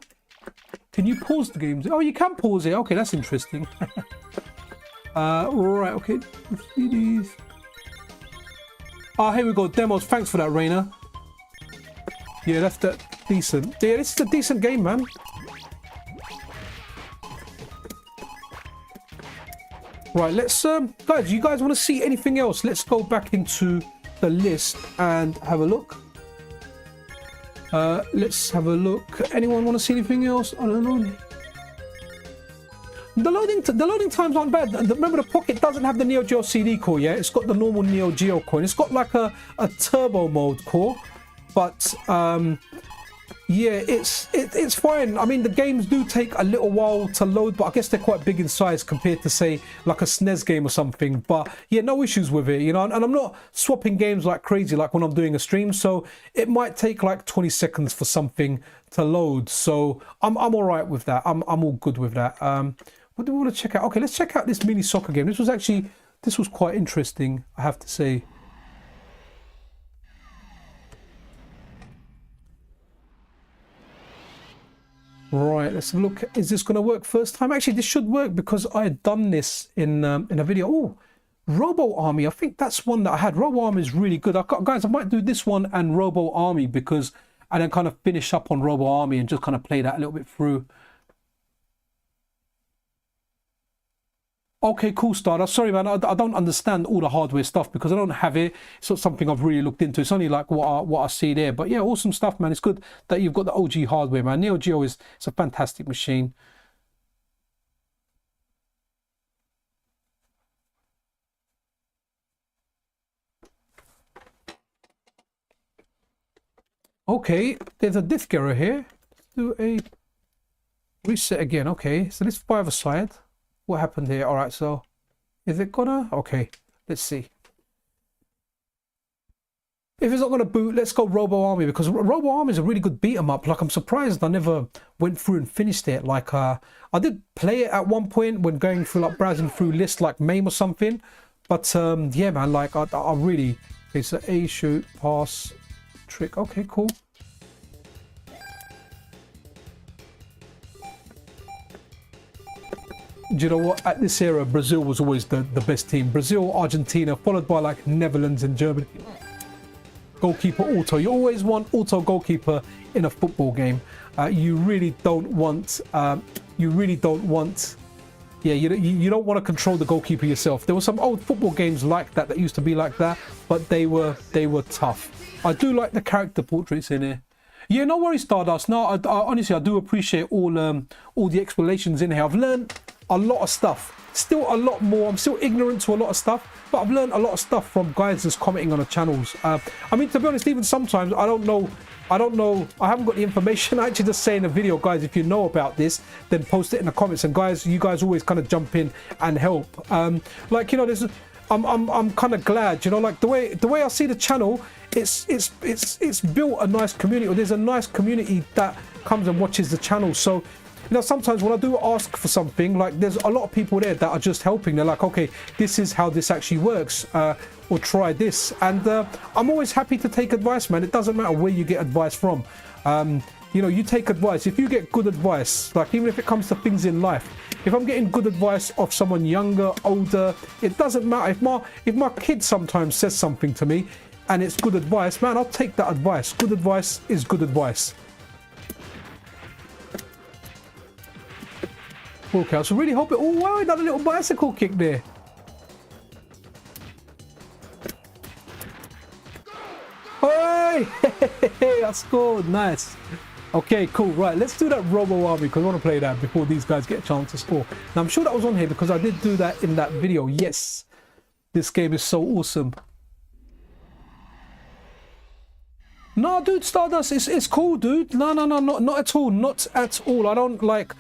can you pause the games? Oh, you can pause it. Okay, that's interesting. Right, okay. Ah, here we go. Demos. Thanks for that, Rainer. Yeah, that's decent. Yeah, this is a decent game, man. Right, let's guys, you guys want to see anything else? Let's go back into the list and have a look. Let's have a look. Anyone want to see anything else? I don't know. The loading times aren't bad. Remember, the Pocket doesn't have the Neo Geo CD core, yeah? It's got the normal Neo Geo core. It's got like a turbo mode core, but yeah, it's fine. I mean, the games do take a little while to load, but I guess they're quite big in size compared to, say, like a SNES game or something. But yeah, no issues with it, you know. And I'm not swapping games like crazy, like when I'm doing a stream. So it might take like 20 seconds for something to load. So I'm all right with that. I'm all good with that. What do we want to check out? Okay, let's check out this mini soccer game. This was quite interesting, I have to say. Right, let's look. Is this going to work first time? Actually, this should work because I had done this in a video. Oh, Robo Army. I think that's one that I had. Robo Army is really good. Guys, I might do this one and Robo Army and then kind of finish up on Robo Army and just kind of play that a little bit through. Okay, cool, Starter. Sorry, man. I don't understand all the hardware stuff because I don't have it. It's not something I've really looked into. It's only like what I see there. But yeah, awesome stuff, man. It's good that you've got the OG hardware, man. Neo Geo it's a fantastic machine. Okay, there's a disk error here. Let's do a reset again. Okay, so let's fire the side. What happened here? All right, so is it gonna? Okay, let's see. If it's not gonna boot, let's go Robo Army because Robo Army is a really good beat 'em up. Like, I'm surprised I never went through and finished it. Like, I did play it at one point when going through, like, browsing through lists like MAME or something. But yeah, man, like I really. Okay, so A, shoot, pass, trick. Okay, cool. Do you know what? At this era, Brazil was always the best team. Brazil, Argentina, followed by like Netherlands and Germany. Goalkeeper auto. You always want auto goalkeeper in a football game. You really don't want. Yeah, you don't want to control the goalkeeper yourself. There were some old football games like that used to be like that, but they were tough. I do like the character portraits in here. Yeah, no worries, Stardust. No, I honestly, I do appreciate all the explanations in here. I've learned a lot of stuff. Still a lot more. I'm still ignorant to a lot of stuff, but I've learned a lot of stuff from guys just commenting on the channels. I mean, to be honest, even sometimes I don't know I don't know, I haven't got the information. I actually just say in the video, guys, if you know about this, then post it in the comments. And guys, you guys always kind of jump in and help. Like, you know, there's I'm kind of glad, you know, like the way I see the channel, it's built a nice community, or there's a nice community that comes and watches the channel. So, you know, sometimes when I do ask for something, like there's a lot of people there that are just helping. They're like, okay, this is how this actually works, or try this. And I'm always happy to take advice, man. It doesn't matter where you get advice from. You know, you take advice. If you get good advice, like even if it comes to things in life, if I'm getting good advice of someone younger, older, it doesn't matter. If my kid sometimes says something to me and it's good advice, man, I'll take that advice. Good advice is good advice. Okay, so really hope it. Oh wow, another little bicycle kick there. Hey, I scored. Nice. Okay, cool. Right, let's do that Robo Army because I want to play that before these guys get a chance to score. Now, I'm sure that was on here because I did do that in that video. Yes, this game is so awesome. No, dude, Stardust, it's cool, dude. No, not at all. Not at all. I don't like...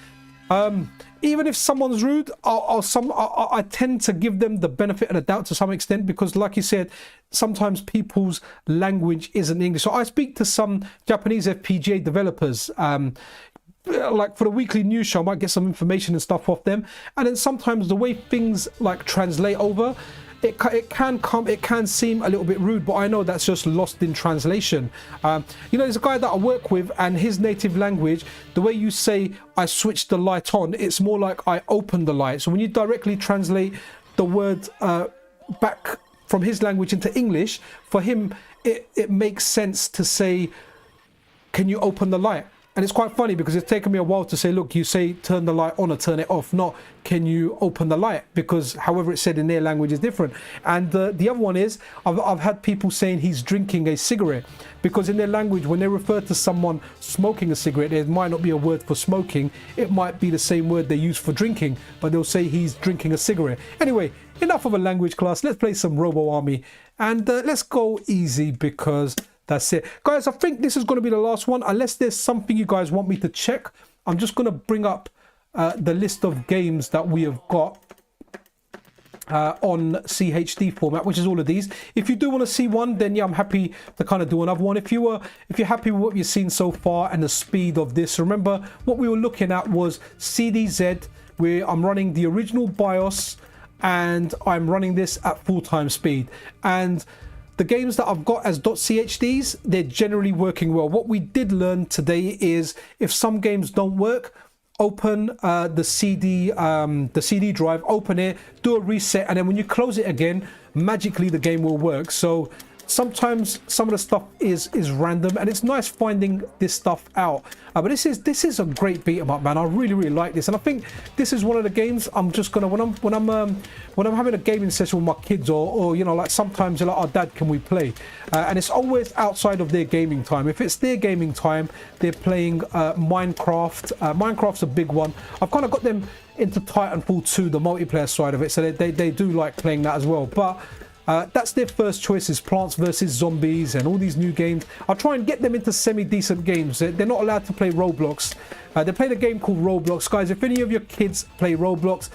even if someone's rude, I tend to give them the benefit of the doubt to some extent, because like you said, sometimes people's language isn't English. So I speak to some Japanese FPGA developers, like for the weekly news show, I might get some information and stuff off them, and then sometimes the way things like translate over, it can seem a little bit rude, but I know that's just lost in translation. You know, there's a guy that I work with, and his native language, the way you say I switched the light on, it's more like I opened the light. So when you directly translate the word back from his language into English, for him it makes sense to say, can you open the light? And it's quite funny because it's taken me a while to say, look, you say turn the light on or turn it off, not can you open the light, because however it's said in their language is different. And the other one is, I've had people saying he's drinking a cigarette, because in their language, when they refer to someone smoking a cigarette, there might not be a word for smoking. It might be the same word they use for drinking, but they'll say he's drinking a cigarette. Anyway, enough of a language class. Let's play some Robo Army, and let's go easy because... that's it, guys. I think this is going to be the last one, unless there's something you guys want me to check. I'm just going to bring up the list of games that we have got on CHD format, which is all of these. If you do want to see one, then yeah, I'm happy to kind of do another one. If you're happy with what you've seen so far and the speed of this, remember what we were looking at was CDZ, where I'm running the original BIOS and I'm running this at full-time speed. And the games that I've got as .chds, they're generally working well. What we did learn today is if some games don't work, open the CD drive, open it, do a reset, and then when you close it again, magically the game will work. So sometimes some of the stuff is random, and it's nice finding this stuff out. But this is a great beat 'em up, man. I really like this, and I think this is one of the games I'm just gonna, when I'm having a gaming session with my kids, or you know, like sometimes you're like, oh dad, can we play? And it's always outside of their gaming time. If it's their gaming time, they're playing Minecraft. Minecraft's a big one. I've kind of got them into Titanfall 2, the multiplayer side of it, so they do like playing that as well. But that's their first choices, Plants vs Zombies and all these new games. I'll try and get them into semi-decent games. They're not allowed to play Roblox. They play a game called Roblox. Guys, if any of your kids play Roblox,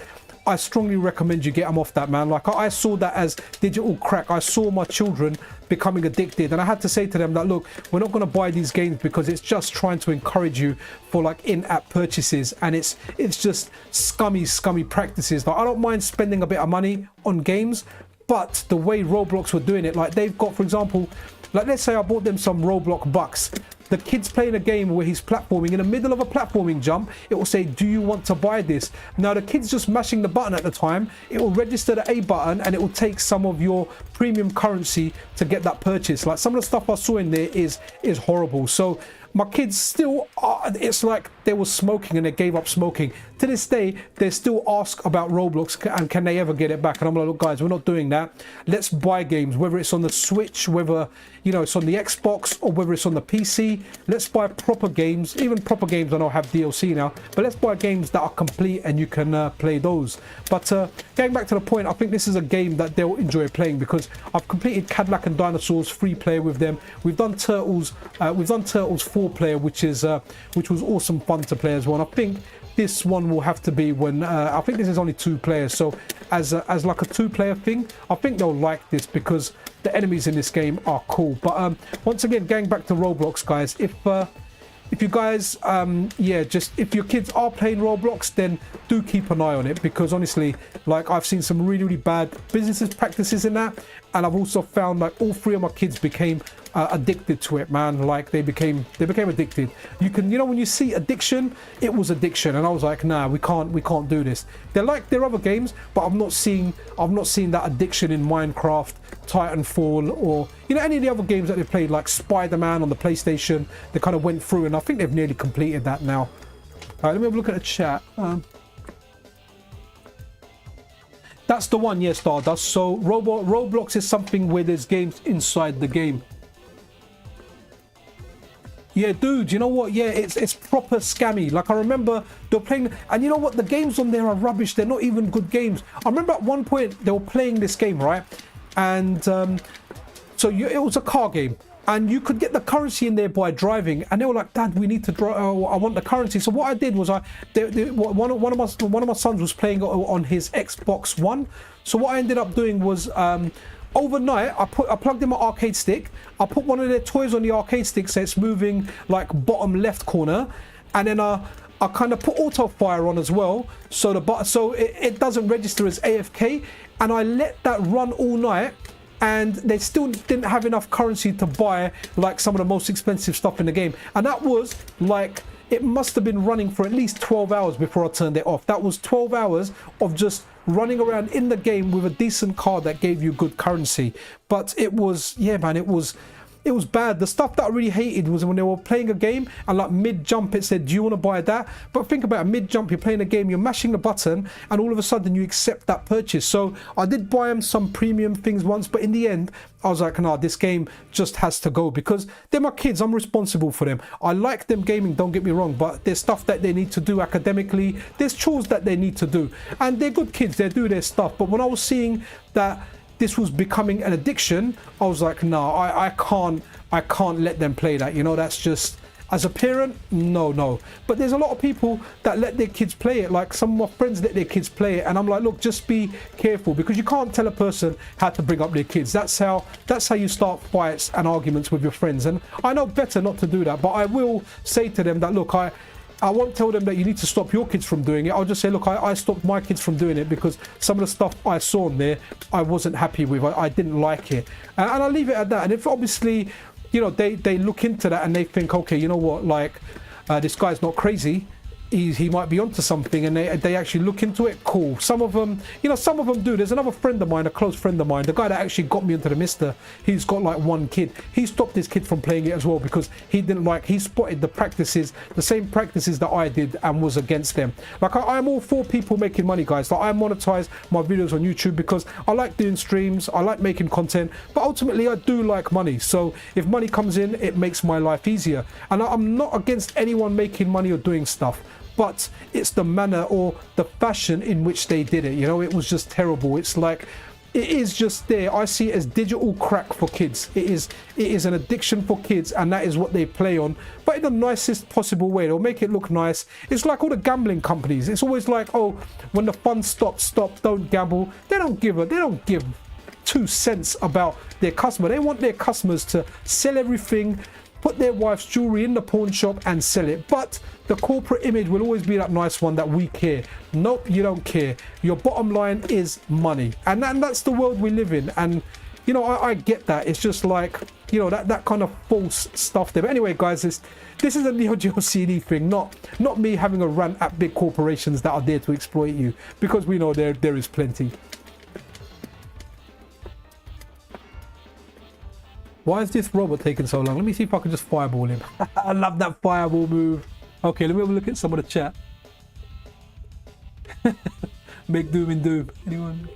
I strongly recommend you get them off that, man. Like, I saw that as digital crack. I saw my children becoming addicted, and I had to say to them that, look, we're not going to buy these games because it's just trying to encourage you for like in-app purchases, and it's just scummy practices. Like, I don't mind spending a bit of money on games, but the way Roblox were doing it, like they've got, for example, like let's say I bought them some Roblox bucks. The kid's playing a game where he's platforming. In the middle of a platforming jump, it will say, do you want to buy this? Now the kid's just mashing the button at the time. It will register the A button, and it will take some of your premium currency to get that purchase. Like some of the stuff I saw in there is horrible. So my kids still are, it's like they were smoking and they gave up smoking. To this day, they still ask about Roblox and can they ever get it back. And I'm like, look guys, we're not doing that. Let's buy games, whether it's on the Switch, whether, you know, it's on the Xbox or whether it's on the PC. Let's buy proper games. Even proper games I know have DLC now, but let's buy games that are complete and you can play those. But getting back to the point, I think this is a game that they'll enjoy playing because I've completed Cadillac and Dinosaurs 3-player with them. We've done Turtles 4-player, which was awesome fun to play as well. And I think this one will have to be when I think this is only 2 players, so as like a 2-player thing, I think they'll like this because the enemies in this game are cool. But once again, going back to Roblox, guys, if you guys yeah, just if your kids are playing Roblox, then do keep an eye on it, because honestly, like, I've seen some really bad business practices in that, and I've also found like all 3 of my kids became addicted to it, man. Like they became addicted. You know, when you see addiction, it was addiction, and I was like, nah, we can't do this. They're like their other games, but I've not seen that addiction in Minecraft, Titanfall, or, you know, any of the other games that they played, like Spider-Man on the PlayStation. They kind of went through, and I think they've nearly completed that now. All right, let me have a look at the chat. That's the one, yes, Stardust. So Roblox is something where there's games inside the game. Yeah, dude, you know what? Yeah, it's proper scammy. Like, I remember they were playing, and you know what? The games on there are rubbish. They're not even good games. I remember at one point they were playing this game, right? And it was a car game, and you could get the currency in there by driving. And they were like, Dad, we need to drive. I want the currency. So what I did was one of my sons was playing on his Xbox One. So what I ended up doing was, overnight, I plugged in my arcade stick. I put one of their toys on the arcade stick, so it's moving like bottom left corner, and then I kind of put auto fire on as well, so it doesn't register as AFK, and I let that run all night, and they still didn't have enough currency to buy like some of the most expensive stuff in the game. And that was like, it must have been running for at least 12 hours before I turned it off. That was 12 hours of just running around in the game with a decent car that gave you good currency. But it was, yeah, man, it was bad. The stuff that I really hated was when they were playing a game and like mid-jump it said, do you want to buy that? But think about it, mid-jump, you're playing a game, you're mashing the button, and all of a sudden you accept that purchase. So I did buy them some premium things once, but in the end, I was like, nah, this game just has to go, because they're my kids. I'm responsible for them. I like them gaming, don't get me wrong, but there's stuff that they need to do academically. There's chores that they need to do. And they're good kids, they do their stuff. But when I was seeing that this was becoming an addiction, I was like, no, I can't let them play that. You know, that's just, as a parent, no. But there's a lot of people that let their kids play it. Like some of my friends let their kids play it, and I'm like, look, just be careful, because you can't tell a person how to bring up their kids. That's how you start fights and arguments with your friends. And I know better not to do that, but I will say to them that, look, I won't tell them that you need to stop your kids from doing it. I'll just say, look, I stopped my kids from doing it because some of the stuff I saw on there, I wasn't happy with. I didn't like it. And I'll leave it at that. And if obviously, you know, they look into that and they think, okay, you know what, like, this guy's not crazy. He might be onto something, and they actually look into it, cool. Some of them, you know, some of them do. There's another friend of mine, a close friend of mine, the guy that actually got me into the MiSTer. He's got like 1 kid. He stopped his kid from playing it as well because he didn't like, he spotted the practices, the same practices that I did, and was against them. Like, I'm all for people making money, guys. Like, I monetize my videos on YouTube because I like doing streams, I like making content, but ultimately I do like money. So if money comes in, it makes my life easier. And I'm not against anyone making money or doing stuff, but it's the manner or the fashion in which they did it. You know, it was just terrible. It's like, it is just there. I see it as digital crack for kids. It is an addiction for kids, and that is what they play on, but in the nicest possible way. They'll make it look nice. It's like all the gambling companies. It's always like, oh, when the fun stops, don't gamble. They don't give 2 cents about their customer. They want their customers to sell everything, put their wife's jewelry in the pawn shop and sell it. But the corporate image will always be that nice one that we care. Nope, you don't care. Your bottom line is money. And that's the world we live in. And, you know, I get that. It's just like, you know, that kind of false stuff there. But anyway, guys, this is a Neo Geo CD thing, not me having a rant at big corporations that are there to exploit you, because we know there is plenty. Why is this robot taking so long? Let me see if I can just fireball him. I love that fireball move. Okay, let me have a look at some of the chat. Make doom and doom. Anyone?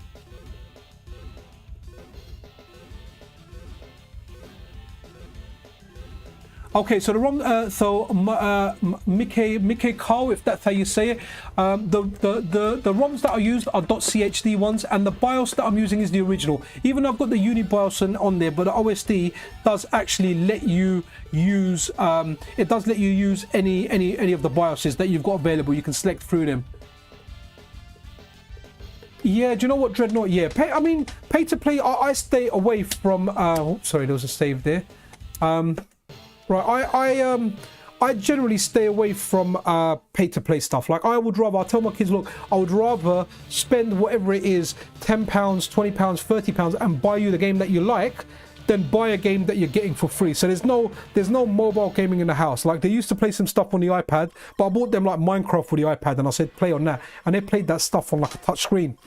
Okay, so the ROM, Mickey Carl, if that's how you say it, the ROMs that are used are .chd ones, and the BIOS that I'm using is the original. Even though I've got the Uni BIOS on there, but the OSD does actually let you use, it does let you use any of the BIOSes that you've got available. You can select through them. Yeah, do you know what, Dreadnought? Yeah, pay to play. I stay away from. Sorry, there was a save there. Right, I generally stay away from pay to play stuff. Like, I tell my kids, look, I would rather spend whatever it is, £10, £20, £30, and buy you the game that you like, than buy a game that you're getting for free. So there's no mobile gaming in the house. Like, they used to play some stuff on the iPad, but I bought them like Minecraft for the iPad, and I said play on that, and they played that stuff on like a touch screen.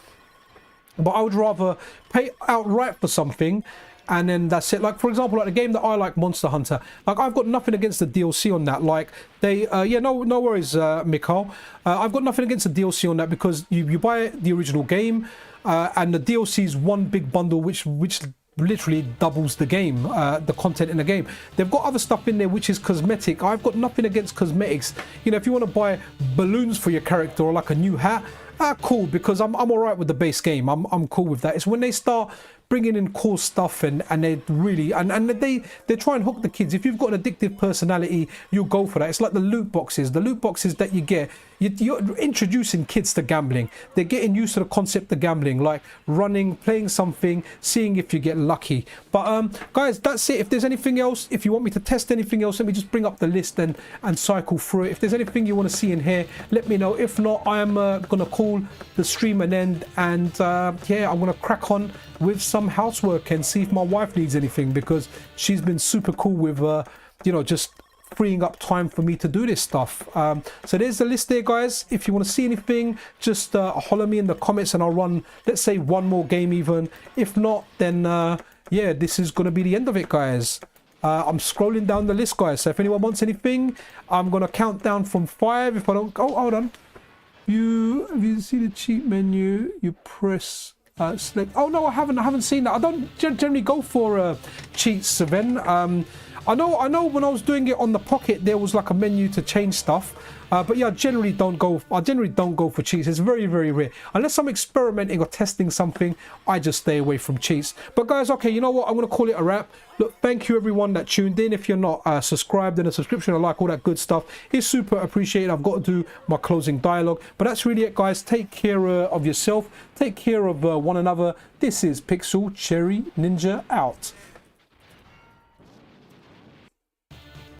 But I would rather pay outright for something, and then that's it. Like, for example, like the game that I like, Monster Hunter, like, I've got nothing against the DLC on that. Like, they yeah, no worries, Mikhail. I've got nothing against the DLC on that, because you buy the original game, and the DLC is one big bundle which literally doubles the game, the content in the game. They've got other stuff in there which is cosmetic. I've got nothing against cosmetics. You know, if you want to buy balloons for your character, or like a new hat, cool, because I'm all right with the base game. I'm cool with that. It's when they start bringing in cool stuff and they really and they try and hook the kids. If you've got an addictive personality, you'll go for that. It's like the loot boxes that you get. You're introducing kids to gambling. They're getting used to the concept of gambling, like running, playing something, seeing if you get lucky. But guys, that's it. If there's anything else, if you want me to test anything else, let me just bring up the list and cycle through it. If there's anything you want to see in here, let me know. If not, I am gonna call the stream an end, and yeah, I'm gonna crack on with some housework and see if my wife needs anything, because she's been super cool with you know, just freeing up time for me to do this stuff. So there's the list there, guys. If you want to see anything, just holler me in the comments and I'll run, let's say, one more game even. If not, then yeah, this is going to be the end of it, guys. I'm scrolling down the list, guys, so if anyone wants anything, I'm going to count down from 5. If I don't, oh, hold on, if you see the cheat menu, you press select. Oh no, I haven't seen that. I don't generally go for cheats, Sven. I know when I was doing it on the Pocket, there was like a menu to change stuff, but yeah, I generally don't go for cheats. It's very, very rare. Unless I'm experimenting or testing something, I just stay away from cheats. But guys, okay, you know what, I'm gonna call it a wrap. Look, thank you everyone that tuned in. If you're not subscribed, then a subscription, a like, all that good stuff is super appreciated. I've got to do my closing dialogue, but that's really it, guys. Take care of yourself, take care of one another. This is Pixel Cherry Ninja out.